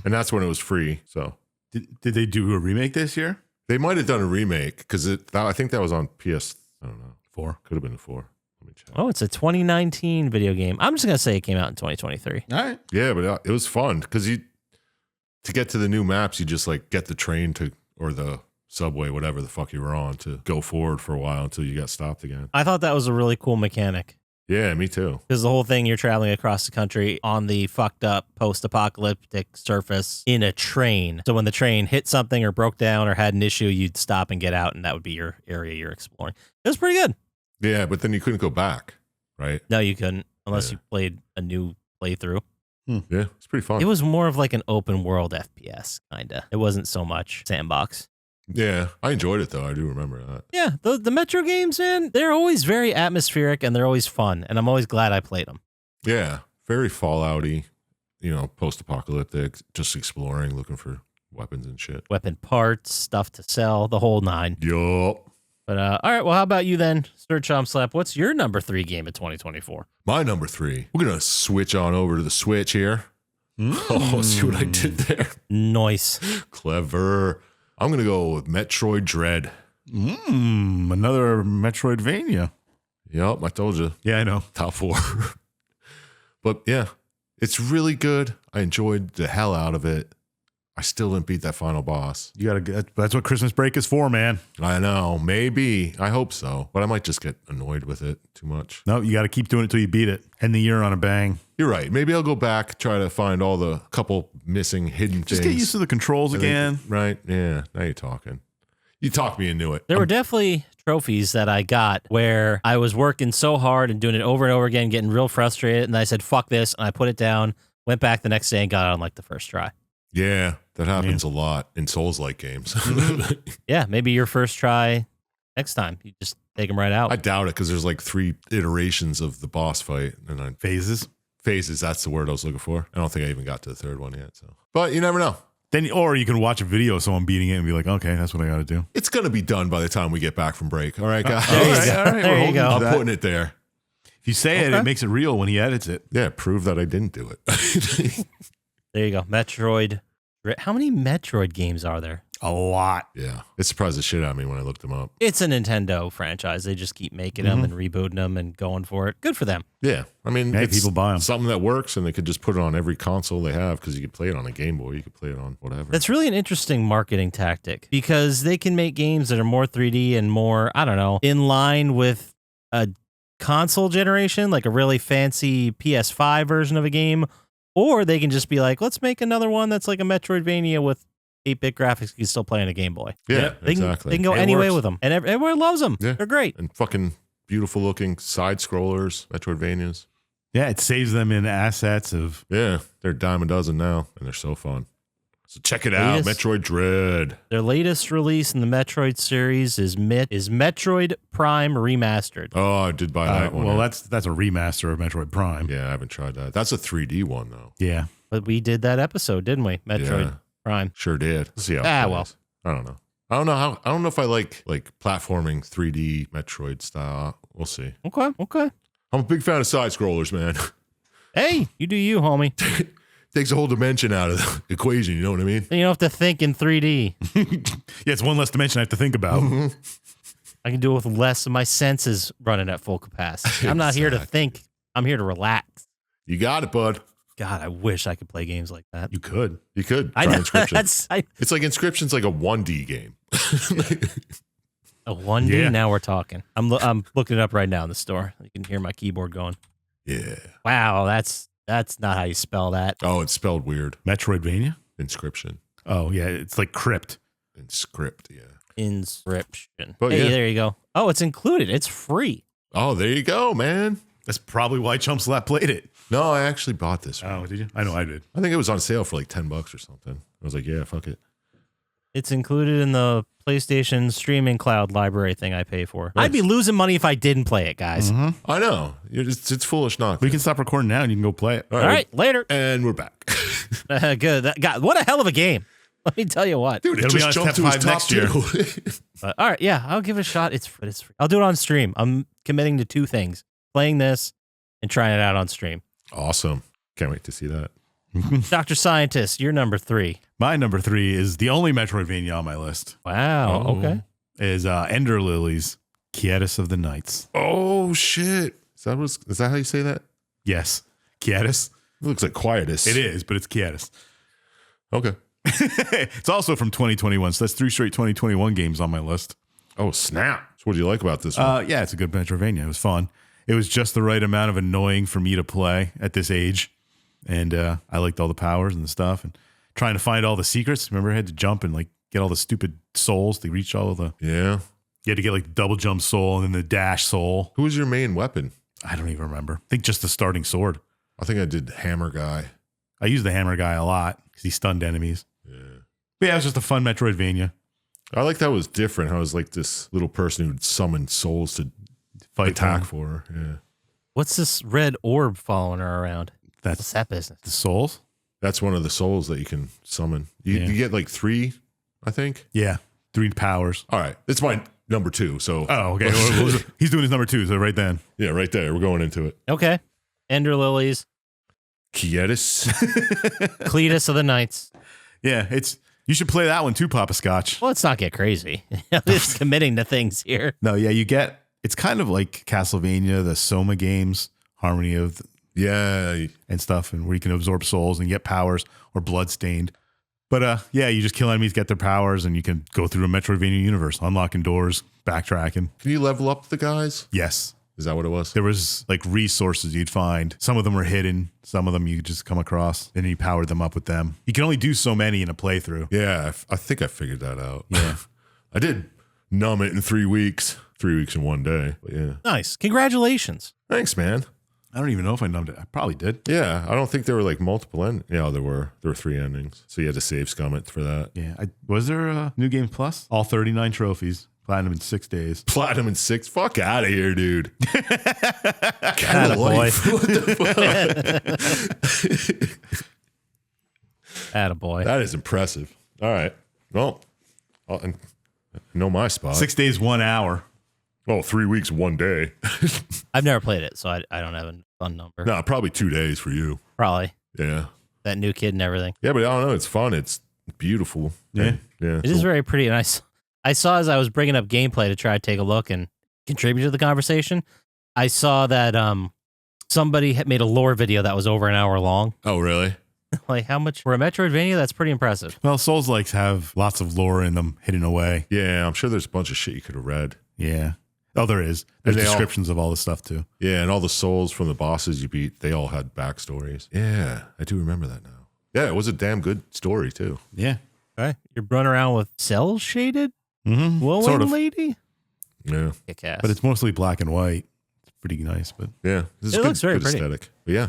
And that's when it was free. So Did they do a remake this year? they might have done a remake because I think that was on PS. I don't know. 4. Could have been a 4. Let me check. Oh, it's a 2019 video game. I'm just going to say it came out in 2023. All right. Yeah, but it was fun because to get to the new maps, you just like get the train or the subway, whatever the fuck you were on, to go forward for a while until you got stopped again. I thought that was a really cool mechanic. Yeah, me too. Because the whole thing, you're traveling across the country on the fucked up post-apocalyptic surface in a train. So when the train hit something or broke down or had an issue, you'd stop and get out, and that would be your area you're exploring. It was pretty good. Yeah, but then you couldn't go back, right? No, you couldn't, unless you played a new playthrough. Yeah, it's pretty fun. It was more of like an open world FPS, kind of. It wasn't so much sandbox. Yeah, I enjoyed it, though. I do remember that. Yeah, the Metro games, man, they're always very atmospheric, and they're always fun, and I'm always glad I played them. Yeah, very Fallout-y, post-apocalyptic, just exploring, looking for weapons and shit. Weapon parts, stuff to sell, the whole 9. Yup. But all right, well, how about you then, Sir Chump Slap? What's your number 3 game of 2024? My number 3. We're going to switch on over to the Switch here. Oh, see what I did there? Nice. Clever. I'm going to go with Metroid Dread. Another Metroidvania. Yep, I told you. Yeah, I know. Top 4. But yeah, it's really good. I enjoyed the hell out of it. I still didn't beat that final boss. You gotta get. That's what Christmas break is for, man. I know. Maybe. I hope so. But I might just get annoyed with it too much. No, you got to keep doing it till you beat it. End the year on a bang. You're right. Maybe I'll go back, try to find all the couple missing hidden Just things. get used to the controls And then- again. right? Yeah. Now you're talking. You talked me into it. There were definitely trophies that I got where I was working so hard and doing it over and over again, getting real frustrated. And I said, fuck this. And I put it down, went back the next day and got it on like the first try. Yeah. That happens a lot in Souls-like games. Yeah, maybe your first try next time. You just take them right out. I doubt it because there's like 3 iterations of the boss fight. And I Phases. phases, that's the word I was looking for. I don't think I even got to the 3rd one yet. So, but you never know. Then, or you can watch a video of someone beating it and be like, okay, that's what I got to do. It's going to be done by the time we get back from break. All right, guys. There you All right, go. all right, There we're you holding go. to I'm that. putting it there. If you say it, Okay. it makes it real when he edits it. Yeah, prove that I didn't do it. There you go. Metroid. How many Metroid games are there? A lot. Yeah, it surprised the shit out of me when I looked them up. It's a Nintendo franchise. They just keep making them and rebooting them and going for it. Good for them. Yeah, I mean, Hey, it's people buy 'em. something that works, and they could just put it on every console they have because you could play it on a Game Boy, you could play it on whatever. That's really an interesting marketing tactic because they can make games that are more 3D and more, I don't know, in line with a console generation, like a really fancy PS5 version of a game. Or they can just be like, let's make another one that's like a Metroidvania with 8-bit graphics you can still play on a Game Boy. Yeah, They can, exactly. they can go It any way works. with them. And everyone loves them. Yeah. They're great. And fucking beautiful looking side scrollers, Metroidvanias. Yeah, it saves them in assets of. Yeah, they're a dime a dozen now, and they're so fun. So check it out, Latest- Metroid Dread. Their latest release in the Metroid series is Metroid Prime Remastered. Oh, I did buy that one. Well, yeah. that's a remaster of Metroid Prime. Yeah, I haven't tried that. That's a 3D one though. Yeah. But we did that episode, didn't we? Metroid Yeah. Prime. Sure did. Let's see how it Well. plays. I don't know. I don't know if I like platforming 3D Metroid style. We'll see. Okay. I'm a big fan of side scrollers, man. Hey, you do you, homie. Takes a whole dimension out of the equation. You know what I mean? You don't have to think in 3D. Yeah, it's one less dimension I have to think about. I can do it with less of my senses running at full capacity. I'm not here to Exactly. think. I'm here to relax. You got it, bud. God, I wish I could play games like that. You could. You could I try know Inscription. that's It's like Inscription's like a 1D game. a 1D. Yeah. Now we're talking. I'm looking it up right now in the store. You can hear my keyboard going. Yeah. Wow, that's not how you spell that. Oh, it's spelled weird. Metroidvania? Inscription. Oh, yeah, it's like crypt. Inscript. Yeah. Inscription. But Hey, yeah. there you go. Oh, it's included. It's free. Oh, there you go, man. That's probably why Chump Slap played it. No, I actually bought this. Oh, did you? I know I did. I think it was on sale for like $10 or something. I was like, yeah, fuck it. It's included in the PlayStation streaming cloud library thing I pay for. I'd be losing money if I didn't play it, guys. I know. It's foolish not. We to. can stop recording now and you can go play it. All right, later. And we're back. Good. God, what a hell of a game. Let me tell you what. Dude, it It'll be just on jumped to Step his 5 top next 2. All right, yeah, I'll give it a shot. It's free. I'll do it on stream. I'm committing to 2 things: playing this and trying it out on stream. Awesome. Can't wait to see that. Dr. Syintist, you're number 3. My number 3 is the only Metroidvania on my list. Wow. Oh. Okay. Is Ender Lilies, Quietus of the Nights. Oh, shit. Is that how you say that? Yes, Quietus. It looks like Quietus. It is, but it's Quietus. Okay. It's also from 2021, so that's 3 straight 2021 games on my list. Oh, snap. So what do you like about this one? Yeah, it's a good Metroidvania. It was fun. It was just the right amount of annoying for me to play at this age. And I liked all the powers and the stuff and trying to find all the secrets. Remember, I had to jump and like get all the stupid souls to reach all of the. Yeah. You had to get like the double jump soul and then the dash soul. Who was your main weapon? I don't even remember. I think just the starting sword. I think I did Hammer Guy. I used the hammer guy a lot because he stunned enemies. Yeah. But yeah, it was just a fun Metroidvania. I like that it was different. How it was like this little person who'd summon souls to Fight attack them. for her. Yeah. What's this red orb following her around? What's That's that business? the souls. That's one of the souls that you can summon. You, Yeah. you get like 3, I think. Yeah, 3 powers. All right. It's my number 2. So, Oh, okay. Well, he's doing his number 2, so right then. yeah, right there. We're going into it. Okay. Ender Lilies, Quietus. Cletus of the Knights. Yeah, you should play that one too, Poppascotch. Well, let's not get crazy. I'm just committing to things here. No, yeah, it's kind of like Castlevania, the Soma games, Harmony of Yeah. and stuff, and where you can absorb souls and get powers or Bloodstained. But yeah, you just kill enemies, get their powers, and you can go through a Metroidvania universe, unlocking doors, backtracking. Can you level up the guys? Yes. Is that what it was? There was like resources you'd find. Some of them were hidden. Some of them you just come across, and you powered them up with them. You can only do so many in a playthrough. Yeah, I think I figured that out. Yeah. I did numb it in 3 weeks. 3 weeks in one day. But yeah. Nice. Congratulations. Thanks, man. I don't even know if I numbed it. I probably did. Yeah, I don't think there were like multiple Yeah, there were 3 endings. So you had to save scum it for that. Yeah. Was there a New Game Plus? All 39 trophies. Platinum in 6 days. Platinum in 6. Fuck out of here, dude. Attaboy. What the fuck? Attaboy. That is impressive. All right. Well, I know my spot. 6 days, 1 hour. Oh, 3 weeks, 1 day. I've never played it, so I don't have a fun number. No, probably 2 days for you. Probably. Yeah. That new kid and everything. Yeah, but I don't know. It's fun. It's beautiful. Yeah. Yeah. It is very pretty. And I saw as I was bringing up gameplay to try to take a look and contribute to the conversation, I saw that somebody had made a lore video that was over an hour long. Oh, really? Like, how much for a Metroidvania? That's pretty impressive. Well, Souls-likes have lots of lore in them hidden away. Yeah, I'm sure there's a bunch of shit you could have read. Yeah. Oh, there is. There's And they all- descriptions of all this stuff, too. Yeah, and all the souls from the bosses you beat, they all had backstories. Yeah, I do remember that now. Yeah, it was a damn good story, too. Yeah. Okay. You're running around with cell shaded Mm-hmm. glowing Sort of. lady? Yeah. Kick ass. But it's mostly black and white. It's pretty nice, but Yeah. This is It good, looks very good pretty. aesthetic. But yeah.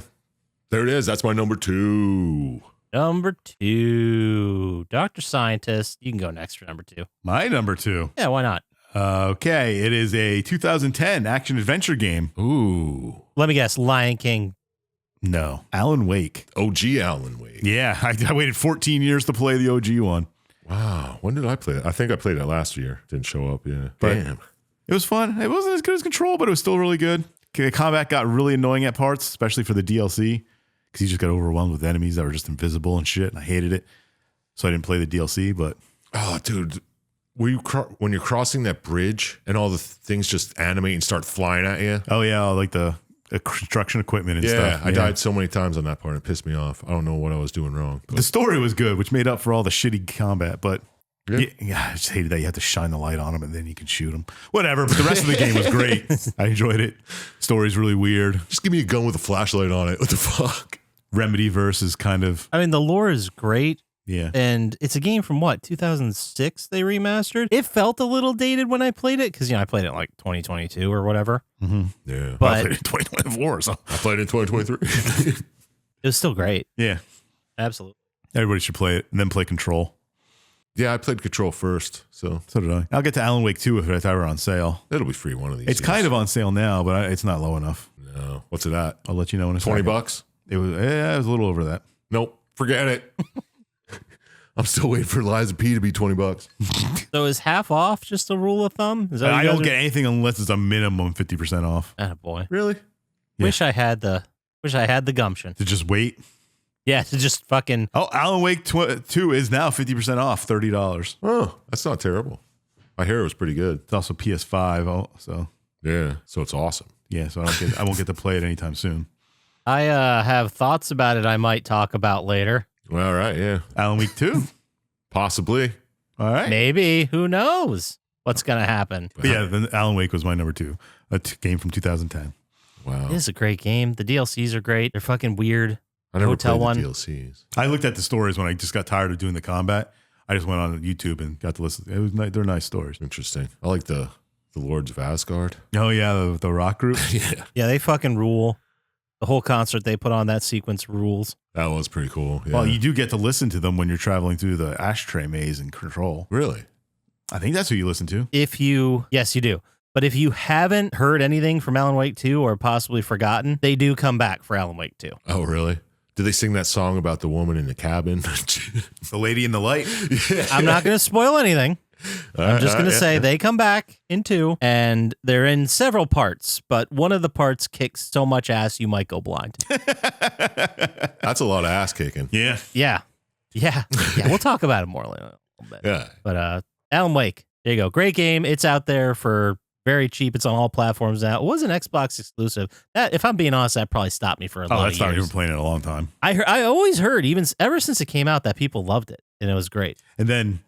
There it is. That's my number 2. Number 2. Dr. Syintist. You can go next for number 2. my number 2. Yeah, why not? Okay, it is a 2010 action-adventure game. Ooh. Let me guess. Lion King. No. Alan Wake. OG Alan Wake. Yeah, I waited 14 years to play the OG one. Wow. When did I play that? I think I played that last year. Didn't show up. Yeah. But- Damn. It was fun. It wasn't as good as Control, but it was still really good. The combat got really annoying at parts, especially for the DLC, because you just got overwhelmed with enemies that were just invisible and shit, and I hated it. So I didn't play the DLC, but Oh, dude. When you're crossing that bridge and all the things just animate and start flying at you? oh yeah, like the construction equipment and Yeah, stuff. I died so many times on that part. It pissed me off. I don't know what I was doing wrong. The story was good, which made up for all the shitty combat, but Yeah. yeah, I just hated that you had to shine the light on them and then you can shoot them. Whatever, but the rest of the game was great. I enjoyed it. Story's really weird. Just give me a gun with a flashlight on it. What the fuck? Remedy versus kind of, I mean, the lore is great. yeah. And it's a game from what, 2006 they remastered? It felt a little dated when I played it because, I played it in like 2022 or whatever. Mm-hmm. Yeah. I But played it in 2024, so I played it in 2023. it was still great. yeah. Absolutely. Everybody should play it and then play Control. Yeah, I played Control first, so So did I. I'll get to Alan Wake 2 if it's ever on sale. it'll be free one of these. It's kind of on sale now, but it's not low enough. No. What's it at? I'll let you know in a 20 second. bucks? It was a little over that. Nope. Forget it. I'm still waiting for Liza P to be 20 bucks. So is half off just a rule of thumb? Is that what I you guys don't get anything unless it's a minimum 50% off. Attaboy. Really? Yeah. Wish I had the gumption. To just wait. Yeah, to just fucking Oh, Alan Wake 2 is now 50% off, $30. Oh, that's not terrible. I hear it was pretty good. It's also PS5, so Yeah. So it's awesome. yeah, so I won't get to play it anytime soon. I have thoughts about it I might talk about later. Well, all right. Yeah. Alan Wake 2? Possibly. All right. Maybe. Who knows what's gonna happen? But yeah, then Alan Wake was my number 2. A game from 2010. Wow. It is a great game. The DLCs are great. They're fucking weird. I never Hotel played one. the DLCs. I looked at the stories when I just got tired of doing the combat. I just went on YouTube and got to listen. It was they're nice stories. Interesting. I like the Lords of Asgard. Oh yeah, the rock group. Yeah. Yeah, they fucking rule. The whole concert they put on that sequence rules. That was pretty cool. Yeah. Well, you do get to listen to them when you're traveling through the ashtray maze in Control. Really? I think that's who you listen to. Yes, you do. But if you haven't heard anything from Alan Wake 2 or possibly forgotten, they do come back for Alan Wake 2. Oh, really? Did they sing that song about the woman in the cabin? The Lady in the Light. I'm not going to spoil anything. I'm just going to say they come back in 2, and they're in several parts, but one of the parts kicks so much ass you might go blind. That's a lot of ass kicking. Yeah. Yeah. We'll talk about it more later. A little bit. Yeah. But Alan Wake, there you go. Great game. It's out there for very cheap. It's on all platforms now. It was an Xbox exclusive. That, if I'm being honest, that probably stopped me for a lot of That's not years. even playing it a long time. I always heard, ever since it came out, that people loved it. and it was great. And then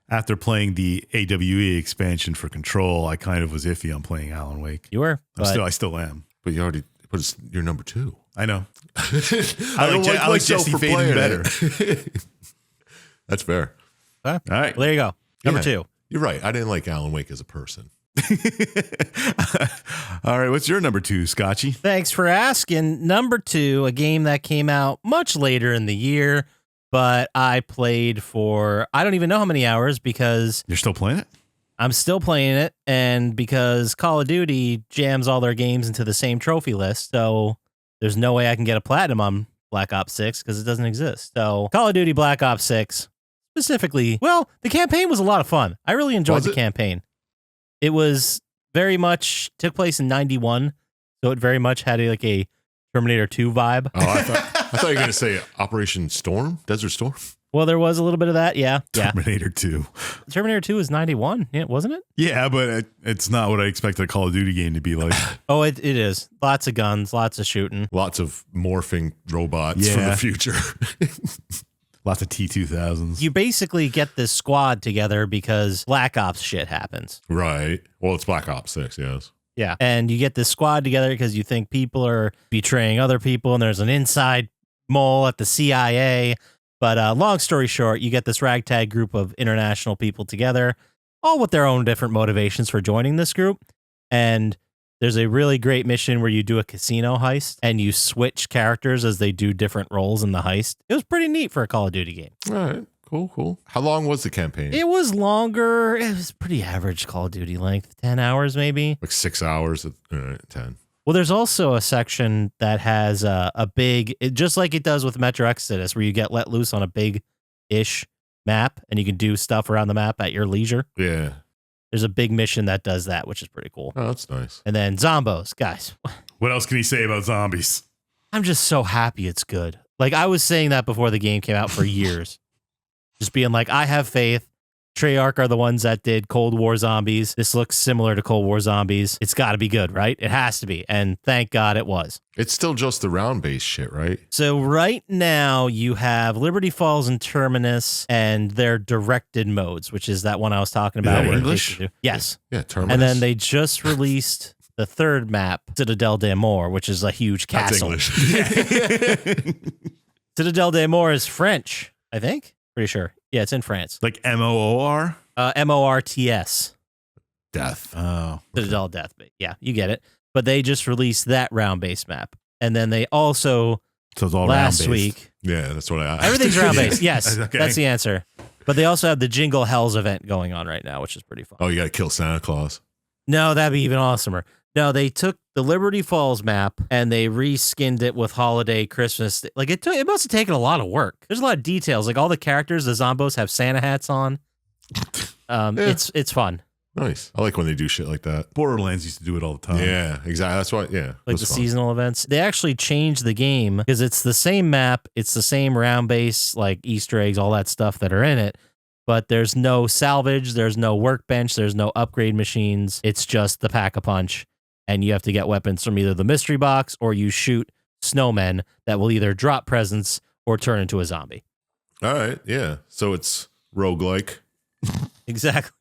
after playing the AWE expansion for Control, I kind of was iffy on playing Alan Wake. You were, I still am. But you already put your number 2. I know. I don't like I like myself Jesse for Faden playing better. it. That's fair. All right. Well, there you go. Number 2. You're right. I didn't like Alan Wake as a person. All right. What's your number 2, Scotchy? Thanks for asking. Number 2, a game that came out much later in the year, but I played for I don't even know how many hours because You're still playing it? I'm still playing it, and because Call of Duty jams all their games into the same trophy list, so there's no way I can get a platinum on Black Ops 6 because it doesn't exist. So Call of Duty Black Ops 6, specifically, well, the campaign was a lot of fun. I really enjoyed the campaign. It was very much, took place in 91, so it very much had a Terminator 2 vibe. Oh, I thought you were going to say Operation Storm? Desert Storm? Well, there was a little bit of that, yeah. Terminator 2. Terminator 2 was 91, yeah, wasn't it? Yeah, but it's not what I expected a Call of Duty game to be like. Oh, it is. Lots of guns, lots of shooting. Lots of morphing robots from the future. Lots of T-2000s. You basically get this squad together because Black Ops shit happens. Right. Well, it's Black Ops 6, yes. Yeah. And you get this squad together because you think people are betraying other people and there's an inside mole at the CIA. But long story short, you get this ragtag group of international people together, all with their own different motivations for joining this group. And there's a really great mission where you do a casino heist and you switch characters as they do different roles in the heist. It was pretty neat for a Call of Duty game. All right. Cool. How long was the campaign? It was longer. It was pretty average Call of Duty length, 10 hours maybe. Like 6 hours? 10. Well, there's also a section that has a big, just like it does with Metro Exodus, where you get let loose on a big-ish map and you can do stuff around the map at your leisure. Yeah. There's a big mission that does that, which is pretty cool. Oh, that's nice. And then Zombos, guys. What else can you say about zombies? I'm just so happy it's good. Like, I was saying that before the game came out for years. Just being like, I have faith. Treyarch are the ones that did Cold War Zombies. This looks similar to Cold War Zombies. It's got to be good, right? It has to be. And thank God it was. It's still just the round-based shit, right? So right now you have Liberty Falls and Terminus and their directed modes, which is that one I was talking about. that where English? Yes. Yeah, Terminus. And then they just released the third map, Citadel des Morts, which is a huge That's castle. English. Citadel des Morts is French, I think. Pretty sure. Yeah, it's in France. Like MOOR? MORTS. Death. Oh. Citadel Death. Yeah, you get it. But they just released that round-based map. And then they also, So it's all last round-based. week, Yeah, that's what I asked. everything's round-based. Yes, Okay. that's the answer. But they also have the Jingle Hells event going on right now, which is pretty fun. Oh, you got to kill Santa Claus. No, that'd be even awesomer. No, they took the Liberty Falls map and they reskinned it with holiday Christmas. Like it must have taken a lot of work. There's a lot of details. Like all the characters, the Zombos have Santa hats on. It's fun. Nice. I like when they do shit like that. Borderlands used to do it all the time. Yeah, exactly. That's why, yeah. Like the seasonal events. They actually changed the game because it's the same map. It's the same round base, like Easter eggs, all that stuff that are in it. But there's no salvage. There's no workbench. There's no upgrade machines. It's just the Pack-a-Punch. And you have to get weapons from either the mystery box or you shoot snowmen that will either drop presents or turn into a zombie. All right, yeah. So it's roguelike. Exactly.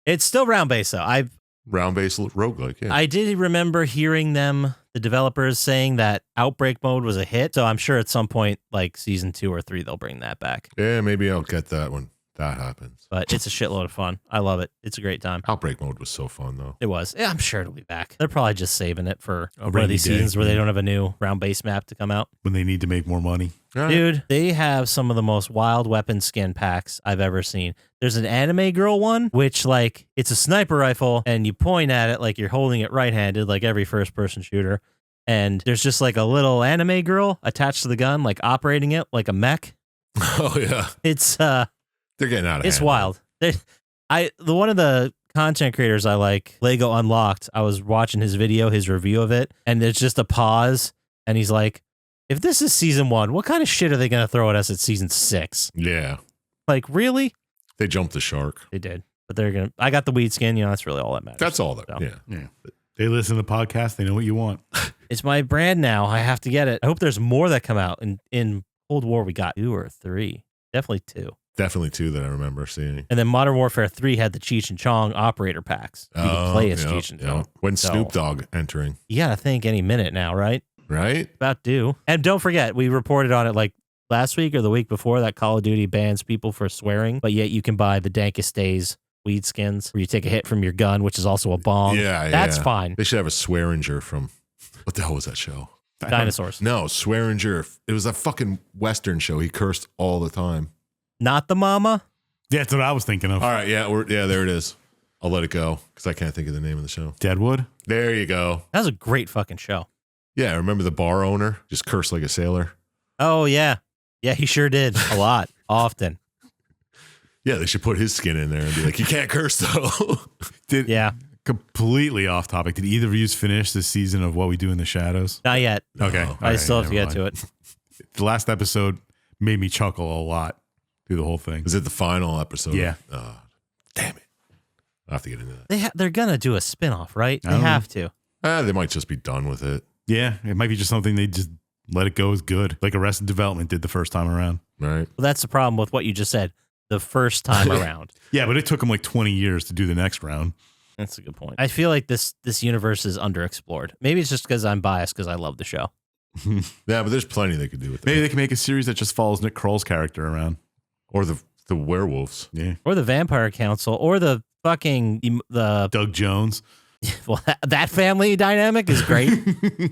It's still round-based, though. Round-based roguelike, yeah. I did remember hearing them, the developers, saying that Outbreak mode was a hit. So I'm sure at some point, like season 2 or 3, they'll bring that back. Yeah, maybe I'll get that when that happens. But it's a shitload of fun. I love it. It's a great time. Outbreak mode was so fun, though. It was. Yeah, I'm sure it'll be back. They're probably just saving it for one of rainy these day. seasons where they don't have a new round-based map to come out. When they need to make more money. All right. Dude, they have some of the most wild weapon skin packs I've ever seen. There's an anime girl one, which like it's a sniper rifle and you point at it like you're holding it right-handed, like every first-person shooter. And there's just like a little anime girl attached to the gun, like operating it like a mech. Oh, yeah. It's They're getting out of it's hand. wild. One of the content creators I like, Lego Unlocked, I was watching his review of it, and there's just a pause, and he's like, if this is season 1, what kind of shit are they going to throw at us at season 6? Yeah. Like, really? They jumped the shark. They did. But I got the weed skin, that's really all that matters. That's all that, So. yeah. Yeah. They listen to the podcast. They know what you want. It's my brand now. I have to get it. I hope there's more that come out. In Cold War, we got 2 or 3. Definitely 2. definitely two that I remember seeing. And then Modern Warfare 3 had the Cheech and Chong operator packs. You could play as Cheech and Chong. When So- Snoop Dogg entering, You got to think any minute now, right? right? About due. And don't forget, we reported on it like last week or the week before that Call of Duty bans people for swearing, but yet you can buy the Dankest Days weed skins where you take a hit from your gun, which is also a bong. Yeah, That's yeah. fine. They should have a Swearinger from, what the hell was that show? Dinosaurs. No, Swearinger. It was a fucking Western show. He cursed all the time. Not the mama. Yeah, that's what I was thinking of. All right, yeah, there it is. I'll let it go because I can't think of the name of the show. Deadwood. There you go. That was a great fucking show. Yeah, remember the bar owner just cursed like a sailor? Oh, yeah. Yeah, he sure did. A lot. Often. Yeah, they should put his skin in there and be like, you can't curse though. Yeah. Completely off topic. Did either of you finish this season of What We Do in the Shadows? Not yet. Okay. No. I still have to get to it. The last episode made me chuckle a lot through the whole thing. Is it the final episode? Yeah. Damn it. I'll have to get into that. They're going to do a spinoff, right? I They don't know. have to. They might just be done with it. Yeah, it might be just something they just let it go as good, like Arrested Development did the first time around. Right. Well, that's the problem with what you just said. The first time around. Yeah, but it took them like 20 years to do the next round. That's a good point. I feel like this universe is underexplored. Maybe it's just because I'm biased because I love the show. Yeah, but there's plenty they could do with it. Maybe they can make a series that just follows Nick Kroll's character around. Or the werewolves. Yeah. Or the Vampire Council, or the fucking the Doug Jones. well, that family dynamic is great.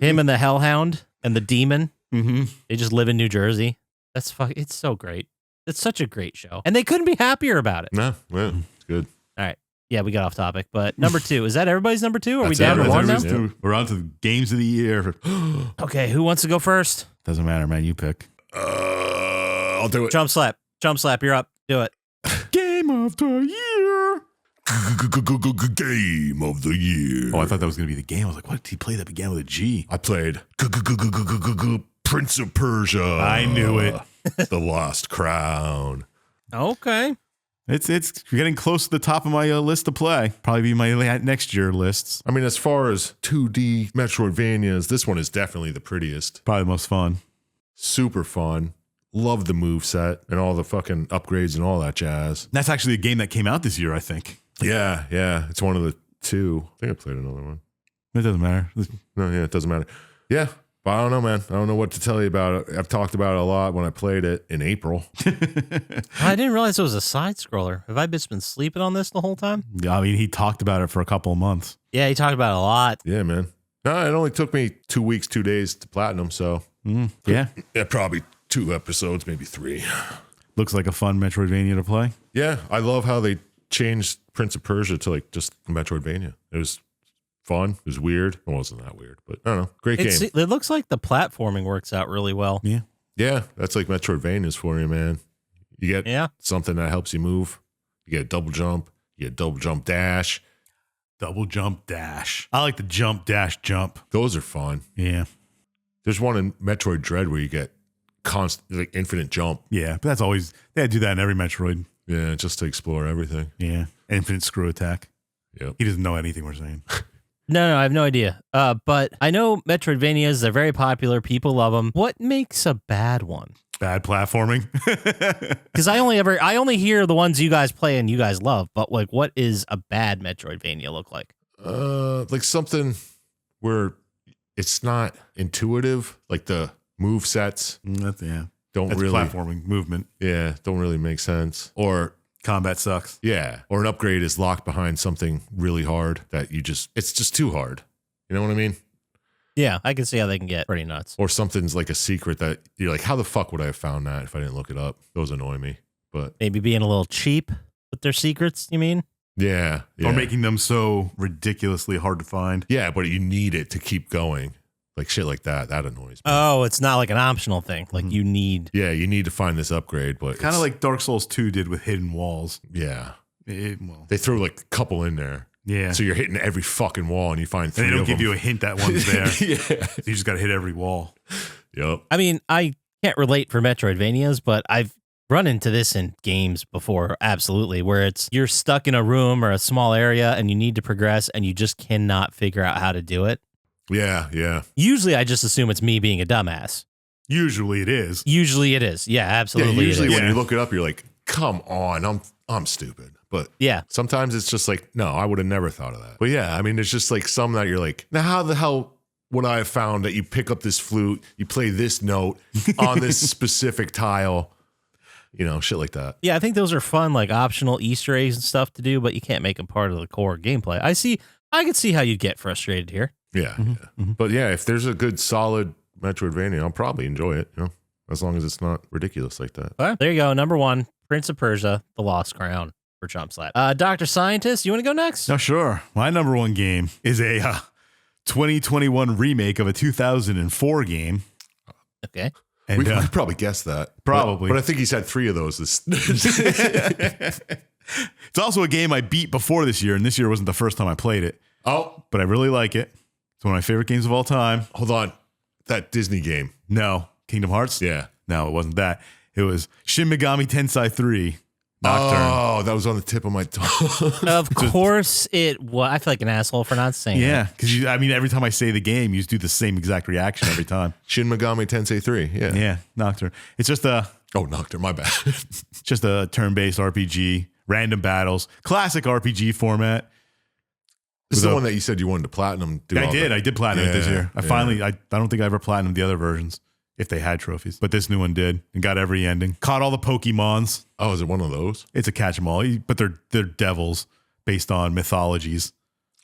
Him and the Hellhound and the Demon. Mm-hmm. They just live in New Jersey. It's so great. It's such a great show, and they couldn't be happier about it. No, yeah, it's good. Yeah, we got off topic, but number 2 is that everybody's number 2? Are we That's down to one now? everybody's- We're on to the games of the year. Okay, who wants to go first? Doesn't matter, man. You pick. I'll do it. Chump Slap. Chump Slap, you're up. Do it. Game of the year. Game of the year. Oh, I thought that was going to be the game. I was like, what? Did he play that began with a G? I played Prince of Persia. I knew it. The Lost Crown. Okay. It's getting close to the top of my list to play. Probably be my next year lists. I mean, as far as 2D Metroidvanias, this one is definitely the prettiest. Probably the most fun. Super fun. Love the move set and all the fucking upgrades and all that jazz. That's actually a game that came out this year, I think. Yeah, yeah. It's one of the two. I think I played another one. It doesn't matter. No, yeah, it doesn't matter. Yeah, but I don't know, man. I don't know what to tell you about it. I've talked about it a lot when I played it in April. I didn't realize it was a side scroller. Have I just been sleeping on this the whole time? Yeah, I mean, he talked about it for a couple of months. Yeah, he talked about it a lot. Yeah, man. No, it only took me 2 weeks, 2 days to platinum. So Yeah. yeah, probably 2 episodes, maybe 3. Looks like a fun Metroidvania to play. Yeah, I love how they changed Prince of Persia to like just a Metroidvania. It was fun. It was weird. It wasn't that weird, but I don't know. Great game. It looks like the platforming works out really well. Yeah. Yeah, that's like Metroidvanias for you, man. You get Yeah. something that helps you move. You get a double jump. You get a double jump dash. Double jump dash. I like the jump dash jump. Those are fun. Yeah. There's one in Metroid Dread where you get constant, like infinite jump. Yeah. But that's always, they do that in every Metroid. Yeah, just to explore everything. Yeah. Infinite screw attack. Yep. He doesn't know anything we're saying. No, I have no idea. But I know Metroidvanias, they're very popular. People love them. What makes a bad one? Bad platforming. Because I only hear the ones you guys play and you guys love. But like, what is a bad Metroidvania look like? Like something where it's not intuitive. Like the move sets That's don't really platforming movement. don't really make sense. Or Combat sucks. yeah, or an upgrade is locked behind something really hard that it's just too hard. You know what I mean? Yeah, I can see how they can get pretty nuts. Or something's like a secret that you're like, how the fuck would I have found that if I didn't look it up? Those annoy me. But Maybe being a little cheap with their secrets, you mean? yeah. Or making them so ridiculously hard to find. Yeah, but you need it to keep going. Like shit like that. That annoys me. Oh, it's not like an optional thing. Like you need. Yeah, you need to find this upgrade, but Kind of like Dark Souls 2 did with hidden walls. yeah. Well, They throw like a couple in there. yeah. So you're hitting every fucking wall and you find 3 and they don't of give them. you a hint that one's there. Yeah. You just got to hit every wall. Yep. I mean, I can't relate for Metroidvanias, but I've run into this in games before, absolutely, where it's you're stuck in a room or a small area and you need to progress and you just cannot figure out how to do it. Yeah, yeah. Usually I just assume it's me being a dumbass. Usually it is. Usually it is. Yeah, absolutely. Yeah, usually it is. when you look it up, you're like, come on, I'm stupid. But Yeah. sometimes it's just like, no, I would have never thought of that. But yeah, I mean, there's just like some that you're like, now how the hell would I have found that you pick up this flute, you play this note on this specific tile, you know, shit like that. Yeah, I think those are fun, like optional Easter eggs and stuff to do, but you can't make them part of the core gameplay. I could see how you'd get frustrated here. Yeah, yeah. But yeah, if there's a good solid Metroidvania, I'll probably enjoy it, you know, as long as it's not ridiculous like that. Well, there you go. Number 1, Prince of Persia: The Lost Crown for Chump Slap. Dr. Syintist, you want to go next? No, sure. My number one game is a 2021 remake of a 2004 game. Okay. And We probably guessed that. probably. But I think he's had 3 of those. It's also a game I beat before this year, and this year wasn't the first time I played it. Oh, But I really like it. It's one of my favorite games of all time. hold on. That Disney game. No, Kingdom Hearts? Yeah. No, it wasn't that. It was Shin Megami Tensei 3 Nocturne. Oh, that was on the tip of my tongue. Of course it was. I feel like an asshole for not saying Yeah, it. because every time I say the game, you just do the same exact reaction every time. Shin Megami Tensei 3. Yeah. Yeah, Nocturne. It's just a Oh, Nocturne. My bad. turn-based RPG, random battles, classic RPG format. This is the With a- one that you said you wanted to platinum. Do all I did platinum it this Yeah, year. yeah. I don't think I ever platinumed the other versions if they had trophies, but this new one did and got every ending. Caught all the Pokemons. Oh, is it one of those? It's a catch 'em all, but they're devils based on mythologies.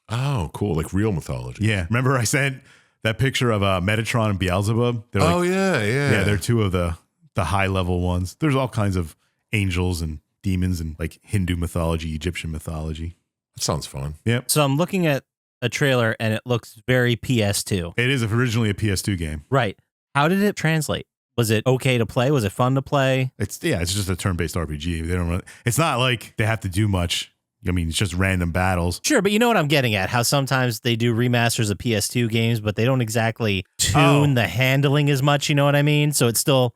Oh, cool. Like real mythology. Yeah, remember I sent that picture of Metatron and Beelzebub? They're like, Oh, yeah, yeah. yeah, they're two of the high level ones. There's all kinds of angels and demons and like Hindu mythology, Egyptian mythology. That sounds fun. Yep. So I'm looking at a trailer and it looks very PS2. It is originally a PS2 game. Right. How did it translate? Was it okay to play? Was it fun to play? It's just a turn-based RPG. They don't it's not like they have to do much. I mean, it's just random battles. Sure, but you know what I'm getting at. How sometimes they do remasters of PS2 games, but they don't exactly tune Oh. the handling as much, you know what I mean? So it still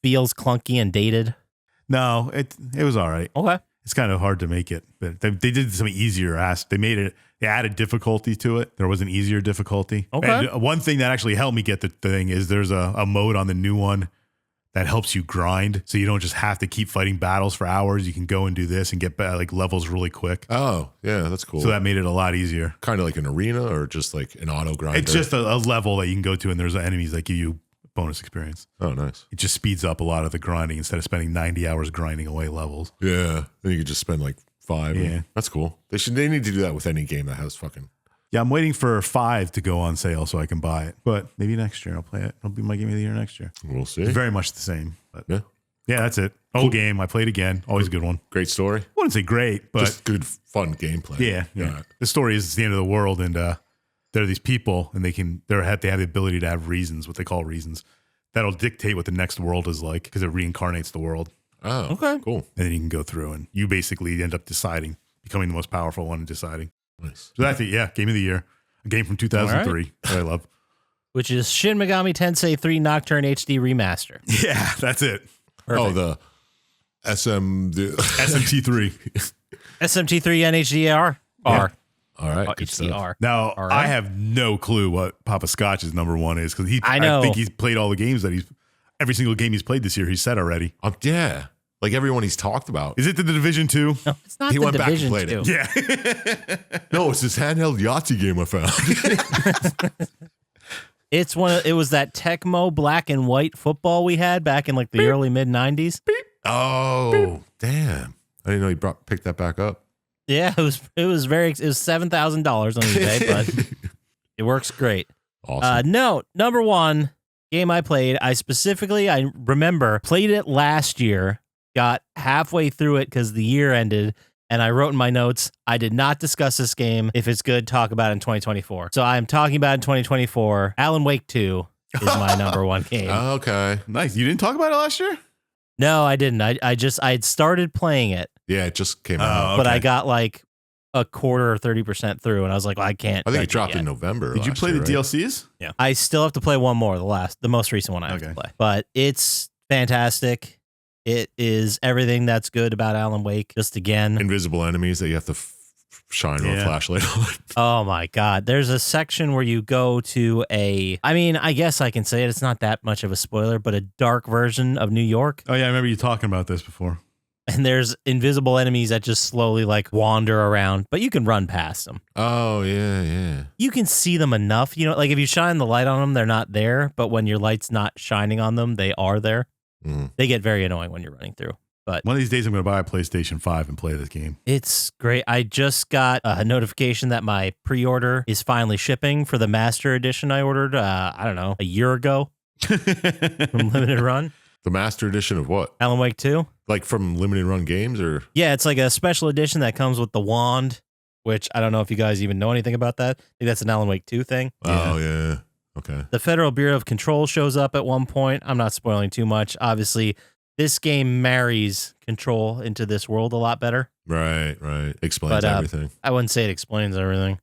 feels clunky and dated. No, it was all right. Okay. It's kind of hard to make it, but they did some easier they added difficulty to it. There was an easier difficulty. Okay. And one thing that actually helped me get the thing is there's a mode on the new one that helps you grind. So you don't just have to keep fighting battles for hours. You can go and do this and get like levels really quick. Oh, yeah, that's cool. So that made it a lot easier. kind of like an arena or just like an auto grinder? It's just a level that you can go to and there's enemies that give you bonus experience. Oh, nice. It just speeds up a lot of the grinding instead of spending 90 hours grinding away levels. Yeah. Then you could just spend like 5. Yeah. That's cool. They need to do that with any game that has fucking. Yeah, I'm waiting for 5 to go on sale so I can buy it. But maybe next year I'll play it. It'll be my game of the year next year. We'll see. It's very much the same. But Yeah. yeah, that's it. Old game. I played again. Always a good one. Great story. I wouldn't say great, but Just good, fun gameplay. yeah. Yeah. The story is it's the end of the world, and there are these people, and they have the ability to have reasons, what they call reasons, that'll dictate what the next world is like because it reincarnates the world. Oh, Okay. cool. And then you can go through, and you basically end up deciding, becoming the most powerful one and deciding. Nice. So that's it. Yeah, game of the year. A game from 2003 that I love. Which is Shin Megami Tensei 3 Nocturne HD Remaster. Yeah, that's it. Oh, the SMT3. SMT3 NHDR? R. All right. Good stuff. HDR. Now, All right. I have no clue what Poppascotch's number 1 is because I know. I think he's played all the games every single game he's played this year, he's said already. Yeah. Like everyone he's talked about. Is it the Division 2? No, it's not He the went back and Division played 2. it. Yeah. No, it's this handheld Yahtzee game I found. It was that Tecmo black and white football we had back in like the early mid 90s. Oh, damn. I didn't know he picked that back up. Yeah, it was $7,000 on eBay, but it works great. Awesome. No, number 1 game I played. I remember played it last year, got halfway through it because the year ended, and I wrote in my notes, I did not discuss this game. If it's good, talk about it in 2024. So I'm talking about it in 2024. Alan Wake 2 is my number 1 game. Okay. Nice. You didn't talk about it last year? No, I didn't. I had started playing it, Yeah, it just came Oh, out. but okay. I got like a quarter or 30% through, and I was like, well, I can't. I think it touch dropped yet. in November. Did you last play year, the right? DLCs? Yeah. I still have to play one more, the most recent one I have Okay. to play. But it's fantastic. It is everything that's good about Alan Wake, just again. Invisible enemies that you have to shine a Yeah. flashlight on. Oh my God. There's a section where you go to I guess I can say it. It's not that much of a spoiler, but a dark version of New York. Oh, yeah. I remember you talking about this before. And there's invisible enemies that just slowly like wander around, but you can run past them. Oh, yeah. You can see them enough. You know, like if you shine the light on them, they're not there. But when your light's not shining on them, they are there. Mm. They get very annoying when you're running through. But one of these days, I'm going to buy a PlayStation 5 and play this game. It's great. I just got a notification that my pre-order is finally shipping for the Master Edition I ordered, I don't know, a year ago from Limited Run. The Master Edition of what? Alan Wake 2. Like from Limited Run Games or? Yeah, it's like a special edition that comes with the wand, which I don't know if you guys even know anything about that. I think that's an Alan Wake 2 thing. Oh, yeah. Okay. The Federal Bureau of Control shows up at one point. I'm not spoiling too much. Obviously, this game marries Control into this world a lot better. Right. Explains everything. I wouldn't say it explains everything,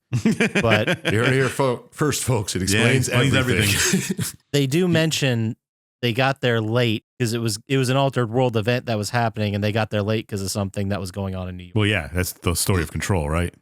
but You heard it here first, folks. It explains, everything. they do mention they got there late because it was an altered world event that was happening, and they got there late because of something that was going on in New York. Well, yeah, that's the story of Control, right?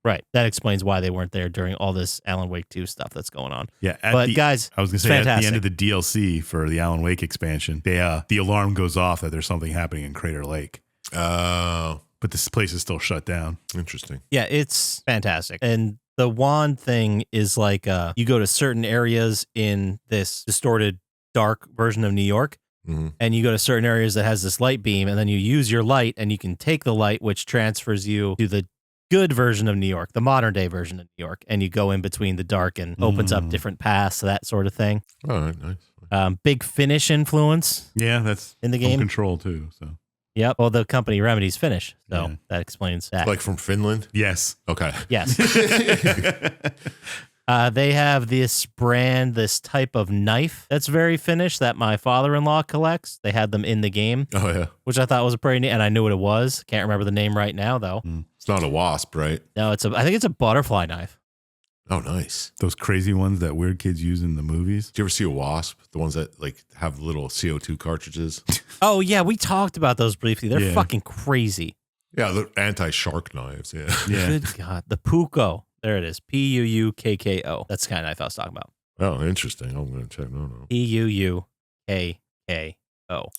Right. That explains why they weren't there during all this Alan Wake 2 stuff that's going on. Yeah. Guys, I was going to say, at the end of the DLC for the Alan Wake expansion, the alarm goes off that there's something happening in Crater Lake. Oh. But this place is still shut down. Interesting. Yeah, it's fantastic. And the wand thing is like you go to certain areas in this distorted, dark version of New York, and you go to certain areas that has this light beam, and then you use your light, and you can take the light, which transfers you to the good version of New York, the modern day version of New York, and you go in between the dark and opens up different paths, that sort of thing. All right, nice. Big Finnish influence. Yeah, that's in the game. Control too. So. Yep. Well, the company Remedy's Finnish, so that explains that. Like from Finland? Yes. Okay. Yes. They have this brand, this type of knife that's very Finnish that my father-in-law collects. They had them in the game. Oh, yeah. Which I thought was a pretty neat, and I knew what it was. Can't remember the name right now, though. It's not a wasp, right? No, I think it's a butterfly knife. Oh, nice. Those crazy ones that weird kids use in the movies. Do you ever see a wasp? The ones that like have little CO2 cartridges? Oh, yeah. We talked about those briefly. They're fucking crazy. Yeah, the anti-shark knives. Yeah. Good God. The Puukko. There it is. Puukko. That's the kind of knife I was talking about. Oh, interesting. I'm going to check. No. Puukko.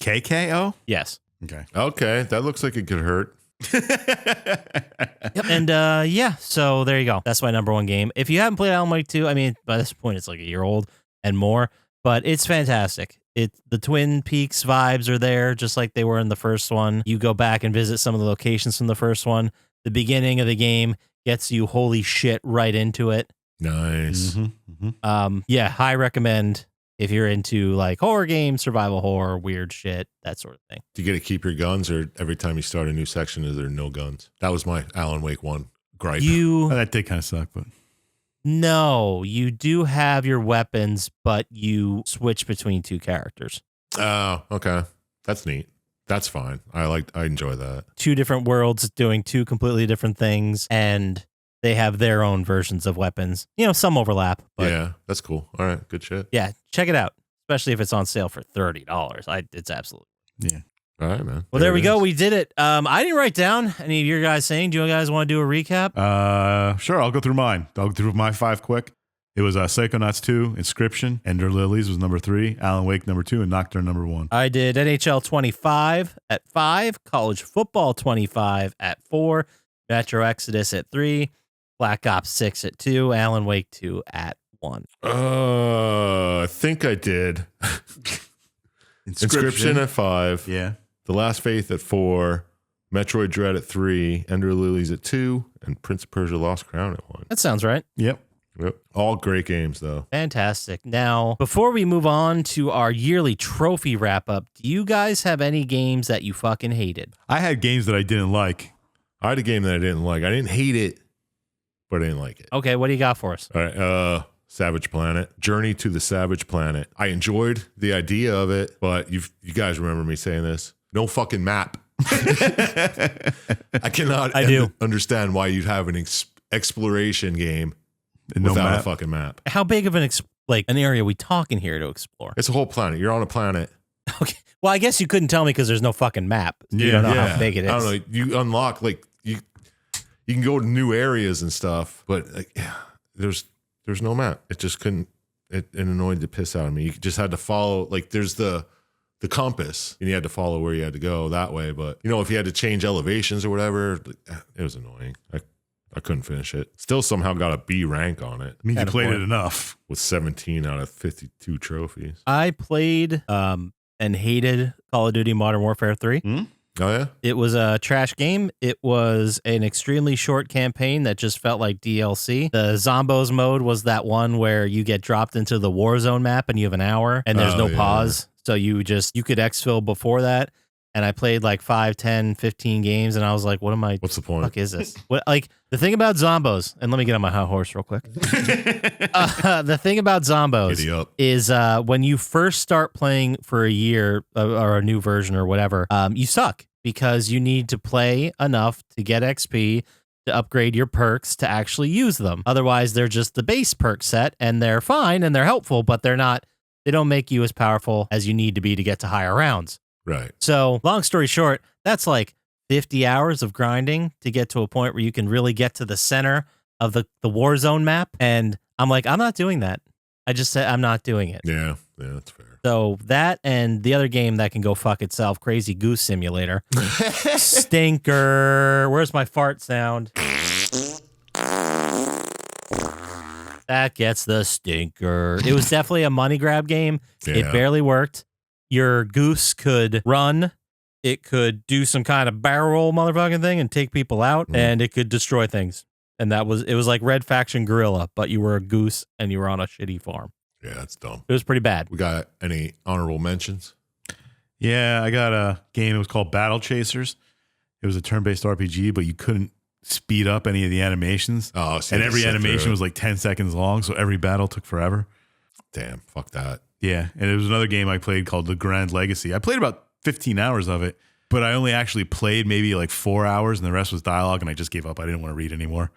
KKO? Yes. Okay. That looks like it could hurt. Yep. And so there you go. That's my number one game. If you haven't played Alan Wake 2, I mean, by this point it's like a year old and more, but it's fantastic. The Twin Peaks vibes are there, just like they were in the first one. You go back and visit some of the locations from the first one. The beginning of the game gets you holy shit right into it. Nice. High recommend if you're into like horror games, survival horror, weird shit, that sort of thing. Do you get to keep your guns, or every time you start a new section, is there no guns? That was my Alan Wake 1 gripe. That did kind of suck, but no, you do have your weapons, but you switch between two characters. Oh, okay. That's neat. That's fine. I enjoy that. Two different worlds doing two completely different things, and they have their own versions of weapons. You know, some overlap. But yeah, that's cool. All right, good shit. Yeah, check it out, especially if it's on sale for $30. It's absolutely. Yeah. All right, man. Well, there we go. We did it. I didn't write down any of your guys saying. Do you guys want to do a recap? Sure. I'll go through mine. I'll go through my 5 quick. It was Psychonauts 2, Inscription, Ender Lilies was number 3, Alan Wake number 2, and Nocturne number 1. I did NHL 25 at 5, College Football 25 at 4, Metro Exodus at 3, Black Ops 6 at 2, Alan Wake 2 at 1. I think I did. Inscription at 5. Yeah. The Last Faith at 4. Metroid Dread at 3. Ender Lilies at 2. And Prince of Persia Lost Crown at 1. That sounds right. Yep. All great games, though. Fantastic. Now, before we move on to our yearly trophy wrap up, do you guys have any games that you fucking hated? I had games that I didn't like. I had a game that I didn't like. I didn't hate it, but I didn't like it. Okay, what do you got for us? All right, Savage Planet. Journey to the Savage Planet. I enjoyed the idea of it, but you guys remember me saying this. No fucking map. I cannot understand why you'd have an exploration game without a fucking map. How big of an area are we talking here to explore? It's a whole planet. You're on a planet. Okay. Well, I guess you couldn't tell me because there's no fucking map. You don't know how big it is. I don't know. You unlock you can go to new areas and stuff, but there's no map. It just couldn't. It annoyed the piss out of me. You just had to follow. Like there's the the compass and you had to follow where you had to go that way. But, you know, if you had to change elevations or whatever, it was annoying. I couldn't finish it. Still somehow got a B rank on it Means you played it enough. with 17 out of 52 trophies. I played and hated Call of Duty Modern Warfare 3. Oh, yeah? It was a trash game. It was an extremely short campaign that just felt like DLC. The Zombos mode was that one where you get dropped into the Warzone map and you have an hour and there's no pause. So you could exfil before that. And I played like 5, 10, 15 games, and I was like, what's the point? Fuck is this? Like, the thing about Zombos, and let me get on my high horse real quick. The thing about Zombos is when you first start playing for a year or a new version or whatever, you suck because you need to play enough to get XP to upgrade your perks to actually use them. Otherwise, they're just the base perk set, and they're fine and they're helpful, but they don't make you as powerful as you need to be to get to higher rounds. Right. So, long story short, that's like 50 hours of grinding to get to a point where you can really get to the center of the Warzone map. And I'm like, I'm not doing that. I just said I'm not doing it. Yeah, that's fair. So that and the other game that can go fuck itself, Crazy Goose Simulator. Stinker. Where's my fart sound? That gets the stinker. It was definitely a money grab game. Yeah. It barely worked. Your goose could run, it could do some kind of barrel roll motherfucking thing and take people out, and it could destroy things. And it was like Red Faction Guerrilla, but you were a goose and you were on a shitty farm. Yeah, that's dumb. It was pretty bad. We got any honorable mentions? Yeah, I got a game. It was called Battle Chasers. It was a turn-based RPG, but you couldn't speed up any of the animations. Oh, so and every animation was like 10 seconds long, so every battle took forever. Damn, fuck that. Yeah, and it was another game I played called The Grand Legacy. I played about 15 hours of it, but I only actually played maybe like 4 hours, and the rest was dialogue, and I just gave up. I didn't want to read anymore.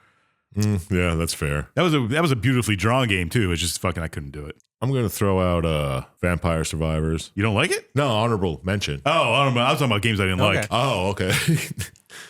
Yeah, that's fair. That was a beautifully drawn game too. It's just fucking I couldn't do it. I'm gonna throw out Vampire Survivors. You don't like it? No, honorable mention. Oh, I was talking about games I didn't like. Oh, okay.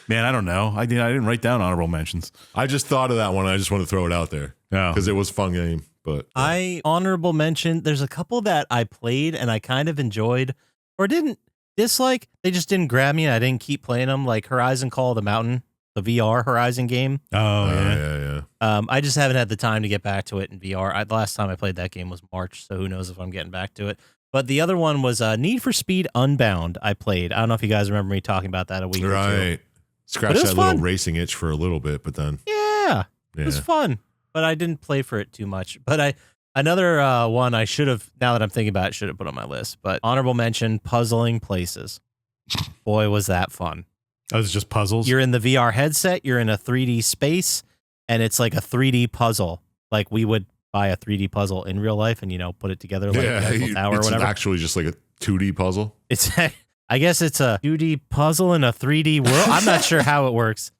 Man, I don't know. I didn't write down honorable mentions. I just thought of that one. I just want to throw it out there because it was a fun game. But I honorable mention, there's a couple that I played and I kind of enjoyed or didn't dislike. They just didn't grab me and I didn't keep playing them, like Horizon Call of the Mountain, the VR Horizon game. Oh, yeah. I just haven't had the time to get back to it in VR. The last time I played that game was March, so who knows if I'm getting back to it. But the other one was Need for Speed Unbound I played. I don't know if you guys remember me talking about that a week or two. Right. Scratched that fun. little racing itch for a little bit, but then. Yeah. It was fun. But I didn't play for it too much. But another one I should have, now that I'm thinking about it, should have put on my list. But honorable mention, Puzzling Places. Boy, was that fun. Oh, it's just puzzles? You're in the VR headset, you're in a 3D space, and it's like a 3D puzzle. Like we would buy a 3D puzzle in real life and, put it together like Eiffel Tower or whatever. It's actually just like a 2D puzzle. I guess it's a 2D puzzle in a 3D world. I'm not sure how it works.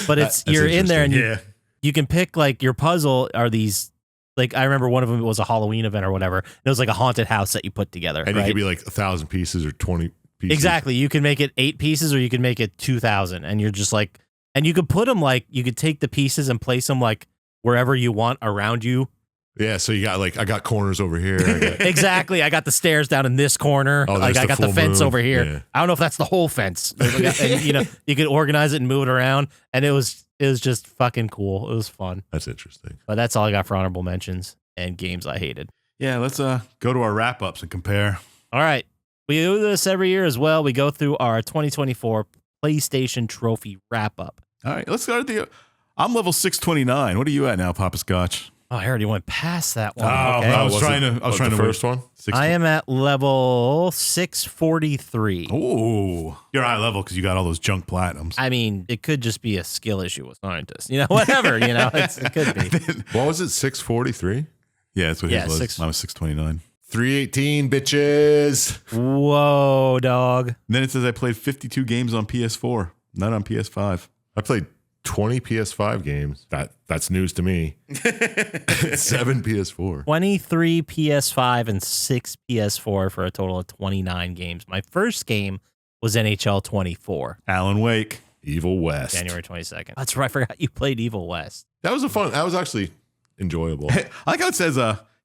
But you're in there and you can pick like your puzzle are these, like I remember one of them was a Halloween event or whatever. It was like a haunted house that you put together. And it could be like 1,000 pieces or 20 pieces. Exactly. You can make it 8 pieces or you can make it 2,000. And you're just like, and you could put them like, you could take the pieces and place them like wherever you want around you. Yeah, so you got like, I got corners over here. Exactly. I got the stairs down in this corner. Like I got the fence over here. Yeah. I don't know if that's the whole fence. And, you could organize it and move it around. And it was just fucking cool. It was fun. That's interesting. But that's all I got for honorable mentions and games I hated. Yeah, let's go to our wrap-ups and compare. All right. We do this every year as well. We go through our 2024 PlayStation Trophy wrap-up. All right, let's start at I'm level 629. What are you at now, Poppascotch? Oh, I already went past that one. Oh, okay. I was trying to the first one. I am at level 643. Oh, you're high level because you got all those junk platinums. I mean, it could just be a skill issue with Syintist. Whatever. It could be. What was it? 643? Yeah, that's what his was. I was 629. 318, bitches. Whoa, dog. And then it says I played 52 games on PS4, not on PS5. I played 20 PS5 games. That's news to me. 7 PS4. 23 PS5 and 6 PS4 for a total of 29 games. My first game was NHL 24. Alan Wake. Evil West. January 22nd. That's right. I forgot you played Evil West. That was actually enjoyable. I like how it says,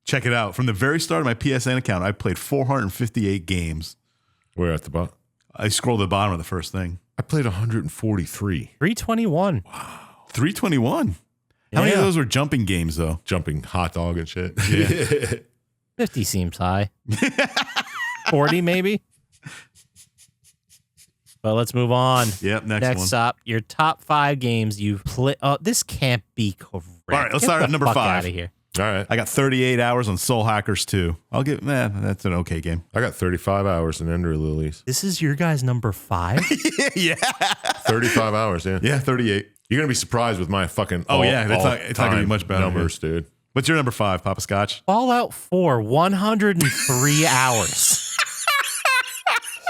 check it out. From the very start of my PSN account, I played 458 games. We're at the bottom. I scrolled to the bottom of the first thing. I played 143. 321. 321. How many of Yeah. those were jumping games, though? Jumping hot dog and shit. Yeah. 50 seems high. 40 maybe. But let's move on. Yep, next one. Next up, your top 5 games you've played. Oh, this can't be correct. All right, let's Get start the at number fuck 5. Out of here. All right. I got 38 hours on Soul Hackers 2. I'll give, that's an okay game. I got 35 hours in Ender Lilies. This is your guy's number 5? Yeah. 35 hours, yeah. Yeah, 38. You're going to be surprised with my fucking Oh, yeah, it's not gonna be much better, numbers, dude. What's your number 5, Poppascotch? Fallout 4, 103 hours.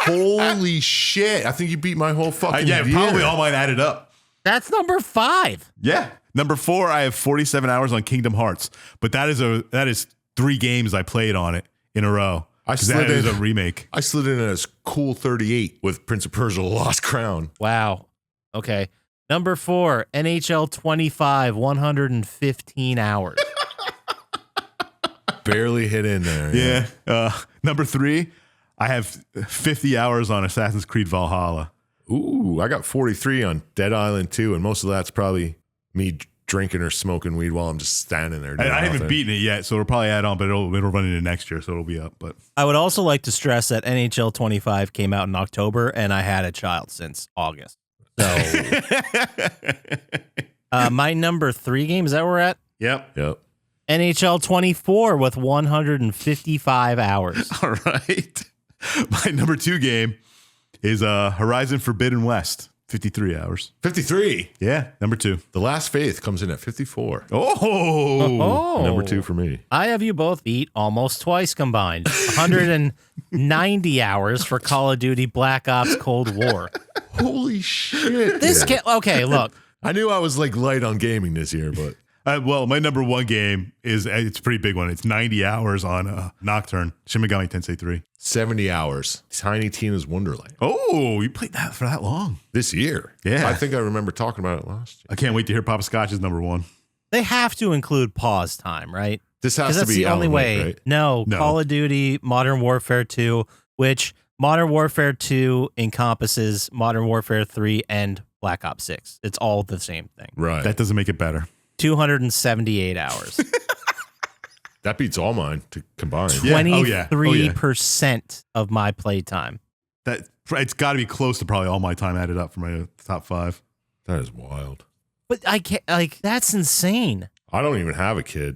Holy shit. I think you beat my whole fucking Yeah, year. probably all mine added up. That's number 5. Yeah. Number 4, I have 47 hours on Kingdom Hearts, but that is 3 games I played on it in a row. I 'Cause slid that is in- a remake. I slid in as cool 38 with Prince of Persia: The Lost Crown. Wow. Okay. Number 4, NHL 25, 115 hours. Barely hit in there. Yeah. Number 3, I have 50 hours on Assassin's Creed Valhalla. Ooh, I got 43 on Dead Island 2, and most of that's probably me drinking or smoking weed while I'm just standing there. doing I haven't nothing. beaten it yet, so it'll probably add on, but it'll run into next year, so it'll be up. But I would also like to stress that NHL 25 came out in October, and I had a child since August. So, my number 3 game, is that where we're at? Yep. Yep. NHL 24 with 155 hours. All right. My number 2 game is Horizon Forbidden West, 53 hours. 53. Yeah, number 2. The Last Faith comes in at 54. Oh. Number 2 for me. I have you both beat almost twice combined. 190 hours for Call of Duty Black Ops Cold War. Holy shit. This dude. okay, look. I knew I was like light on gaming this year, but Well, my number 1 game it's a pretty big one. It's 90 hours on Nocturne, Shin Megami Tensei 3. 70 hours. Tiny Tina's Wonderland. Oh, you played that for that long. This year. Yeah. I think I remember talking about it last year. I can't wait to hear Poppascotch's number 1. They have to include pause time, right? This has Because to that's be the only Alan Wake, way. right? No, No. Call of Duty, Modern Warfare 2, which Modern Warfare 2 encompasses Modern Warfare 3 and Black Ops 6. It's all the same thing. Right. That doesn't make it better. 278 hours. That beats all mine to combine. Yeah. Oh, yeah. 23% of my playtime. That it's got to be close to probably all my time added up for my top 5. That is wild. But I can't, like, that's insane. I don't even have a kid.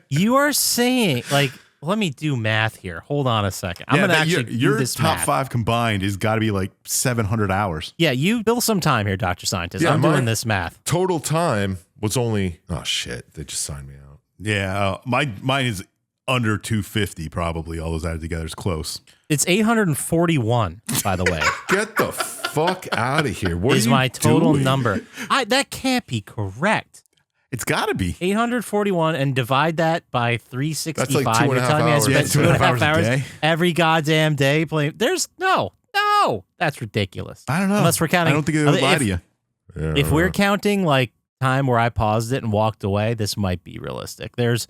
You are saying, like, let me do math here. Hold on a second. I'm going to actually do your this top math. 5 combined has got to be like 700 hours. Yeah, you bill some time here, Dr. Scientist. Yeah, I'm mine- doing this math. Total time was only, oh shit, they just signed me out. Yeah, mine is under 250 probably. All those added together is close. It's 841, by the way, Get the fuck out of here. What is are you my total doing? number. That can't be correct. It's got to be. 841 and divide that by 365. That's like 2.5 You're telling me I hours. spent Yeah, 2.5 2.5 hours a hours day. every goddamn day playing. There's no, that's ridiculous. I don't know. Unless we're counting. I don't think they would lie to you. Yeah, If we're right. counting like time where I paused it and walked away, this might be realistic. There's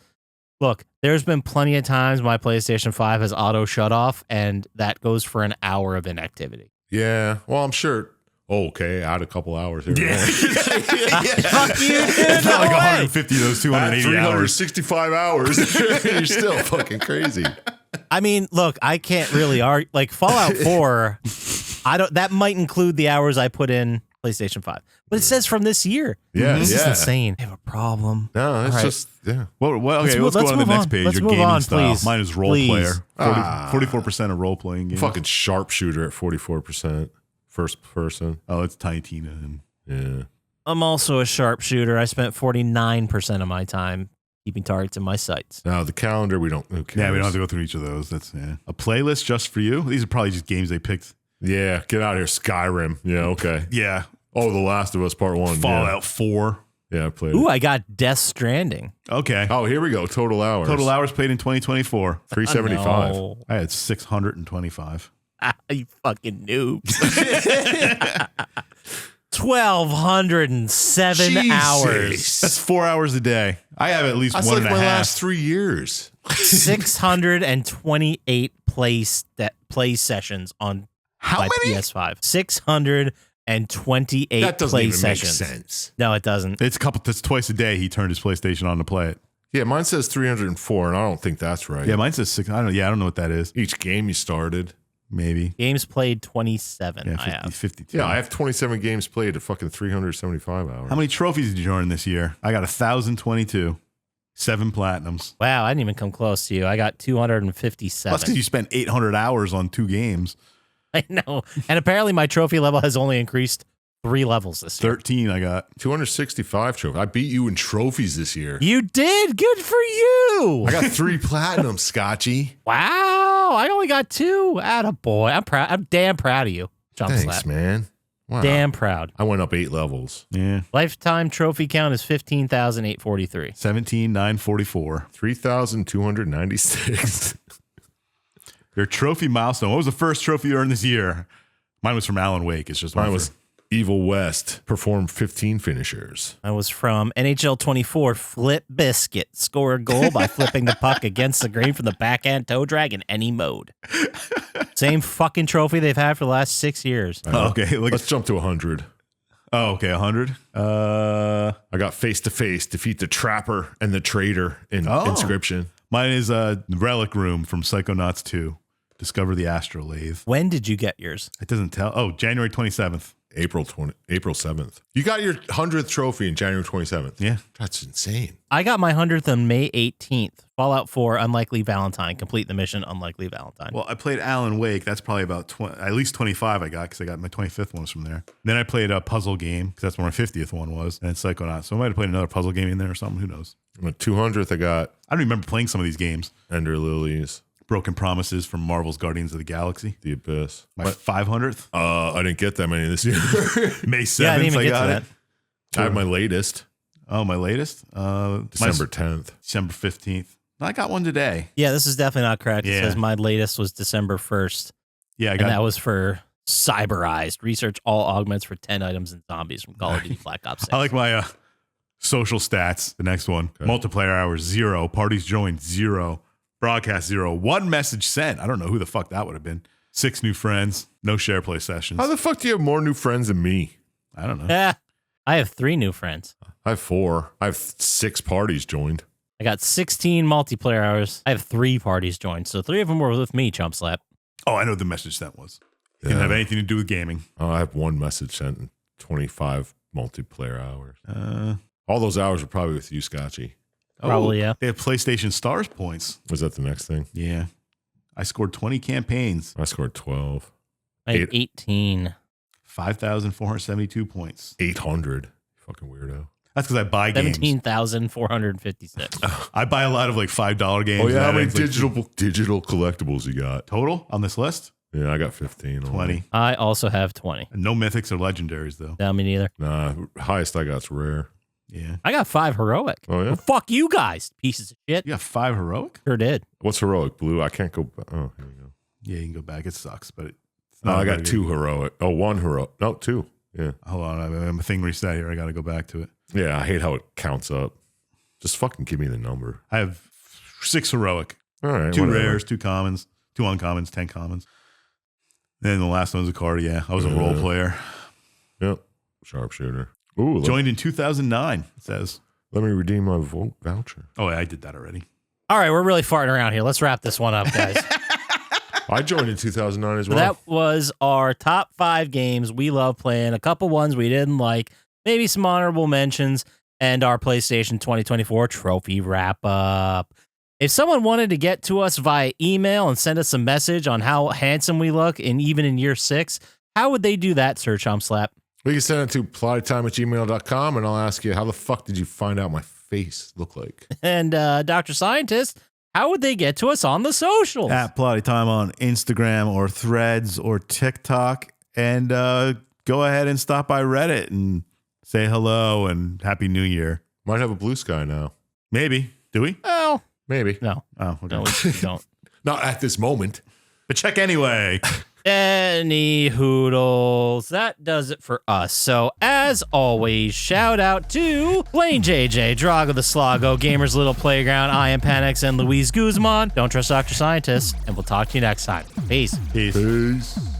been plenty of times my PlayStation 5 has auto shut off, and that goes for an hour of inactivity. Yeah, well, I'm sure. Oh, okay, add a couple hours here. Yeah. Fuck you, dude. It's not No like way. 150 of those 280 hours. 365 hours. You're still fucking crazy. I mean, look, I can't really argue. Like Fallout 4, that might include the hours I put in PlayStation 5, but it says from this year. Yeah, This is yeah. insane. I have a problem. No, it's All right. just, yeah. Okay, let's go let's on to the move next on. page. Let's Your move gaming on, style. please. Mine is role Please. player. 44% of role playing games. Fucking sharpshooter at 44%. First person. Oh, it's Tiny Tina. And Yeah. I'm also a sharpshooter. I spent 49% of my time keeping targets in my sights. Now, the calendar, who cares? yeah, we don't have to go through each of those. That's a playlist just for you. These are probably just games they picked. Yeah, get out of here. Skyrim. Yeah, okay. Yeah, Oh, The Last of Us Part 1. Fallout 4. Yeah, I played Ooh, it. I got Death Stranding. Okay, Oh, here we go. Total hours. total hours played in 2024. 375. No. I had 625. You fucking noobs. 1,207 hours. That's 4 hours a day. I have at least That's one like and a my half. last 3 years. 628 play sessions on How by many? PS5. 628 That doesn't play even sessions. make sense. No, it doesn't. It's twice a day he turned his PlayStation on to play it. Yeah, mine says 304, and I don't think that's right. Yeah, mine says 6. I don't know what that is. Each game you started. Maybe. Games played 27. Yeah, I 50, have. 52. Yeah, I have 27 games played at fucking 375 hours. How many trophies did you earn this year? I got 1,022. 7 platinums. Wow, I didn't even come close to you. I got 257. That's because you spent 800 hours on 2 games. I know. And apparently my trophy level has only increased 3 levels this year. 13 I got. 265 trophies. I beat you in trophies this year. You did? Good for you. I got 3 platinums, Scotchy. Wow. I only got 2. Attaboy. I'm proud. I'm damn proud of you. Chump Thanks, Slap. man. Wow. Damn proud. I went up 8 levels. Yeah. Lifetime trophy count is 15,843. 17,944. 3,296. Your trophy milestone. What was the first trophy you earned this year? Mine was from Alan Wake. It's just Mine was Evil West. Performed 15 finishers. I was from NHL 24 Flip Biscuit. Score a goal by flipping the puck against the green from the backhand toe drag in any mode. Same fucking trophy they've had for the last 6 years. Oh, okay. Let's jump to 100. Oh, okay. 100. I got face to face, defeat the Trapper and the Traitor in Inscription. Mine is Relic Room from Psychonauts 2. Discover the Astrolabe. When did you get yours? It doesn't tell. Oh, January 27th. April 7th. You got your 100th trophy in January 27th. Yeah. That's insane. I got my 100th on May 18th. Fallout 4, Unlikely Valentine. Complete the mission, Unlikely Valentine. Well, I played Alan Wake. That's probably about at least 25 I got because I got my 25th one was from there. Then I played a puzzle game because that's where my 50th one was. And then Psychonauts. So I might have played another puzzle game in there or something. Who knows? My 200th, I got I don't remember playing some of these games. Ender Lilies, Broken Promises from Marvel's Guardians of the Galaxy. The Abyss. My 500th. I didn't get that many this year. May 7th, yeah, I didn't even I get got to it. that. I have my latest, Oh, my latest? December 10th. December 15th. I got one today. Yeah, this is definitely not correct. It Yeah. says my latest was December 1st. Yeah, I And got that was for Cyberized. Research all augments for 10 items and zombies from Call of Duty Black Ops 6. I like my social stats. The next one. Okay. Multiplayer hours, 0. Parties joined, 0. Broadcast, 0. 1 message sent. I don't know who the fuck that would have been. 6 new friends. No share play sessions. How the fuck do you have more new friends than me? I don't know. Yeah. I have 3 new friends. I have 4. I have 6 parties joined. I got 16 multiplayer hours. I have 3 parties joined. So 3 of them were with me, Chump Slap. Oh, I know what the message sent was. It didn't have anything to do with gaming. I have 1 message sent and 25 multiplayer hours. All those hours were probably with you, Scotchy. Probably, yeah. They have PlayStation Stars points. Was that the next thing? Yeah. I scored 20 campaigns. I scored 12. I had 18. 5,472 points. 800. Fucking weirdo. That's because I buy games. 17,456. I buy a lot of like $5 games. Oh, yeah. How and many it's like digital collectibles you got? total on this list? Yeah, I got 15. 20. I also have 20. And no mythics or legendaries, though. No, me neither. Nah, highest I got's rare. Yeah. I got 5 heroic. Oh, yeah? Well, fuck you guys, pieces of shit. You got 5 heroic? Sure did. What's heroic? Blue? I can't go. Oh, here we go. Yeah, you can go back. It sucks, but it's No, not I got very 2 heroic. Oh, 1 heroic. No, 2. Yeah. good. Hold on. I'm a thing reset here. I got to go back to it. Yeah, I hate how it counts up. Just fucking give me the number. I have 6 heroic, All right. 2 whatever. rares, 2 commons, 2 uncommons, 10 commons. Then the last one was a card. Yeah, I was a role player. Yep. Sharpshooter. Ooh, Joined in 2009, it says. let me redeem my vote voucher. Oh, yeah, I did that already. All right, we're really farting around here. Let's wrap this one up, guys. I joined in 2009 as So well. that was our top 5 games we love playing. A couple ones we didn't like, maybe some honorable mentions, and our PlayStation 2024 trophy wrap up. If someone wanted to get to us via email and send us a message on how handsome we look, and even in year 6, how would they do that, Sir Chump Slap? We can send it to plottytime@gmail.com, and I'll ask you, how the fuck did you find out my face looked like? And Dr. Syintist, how would they get to us on the socials? At Plotty Time on Instagram or Threads or TikTok. And go ahead and stop by Reddit and say hello and Happy New Year. Might have a blue sky now. Maybe. Do we? Oh, Maybe. no. Oh, okay. No, we don't. Not at this moment. But check anyway. Any hoodles, that does it for us. So, as always, shout out to Blaine JJ, Drago the Slago, Gamers Little Playground, I Am Panix, and Louise Guzman. Don't trust Dr. Scientist, and we'll talk to you next time. Peace. Peace. Peace.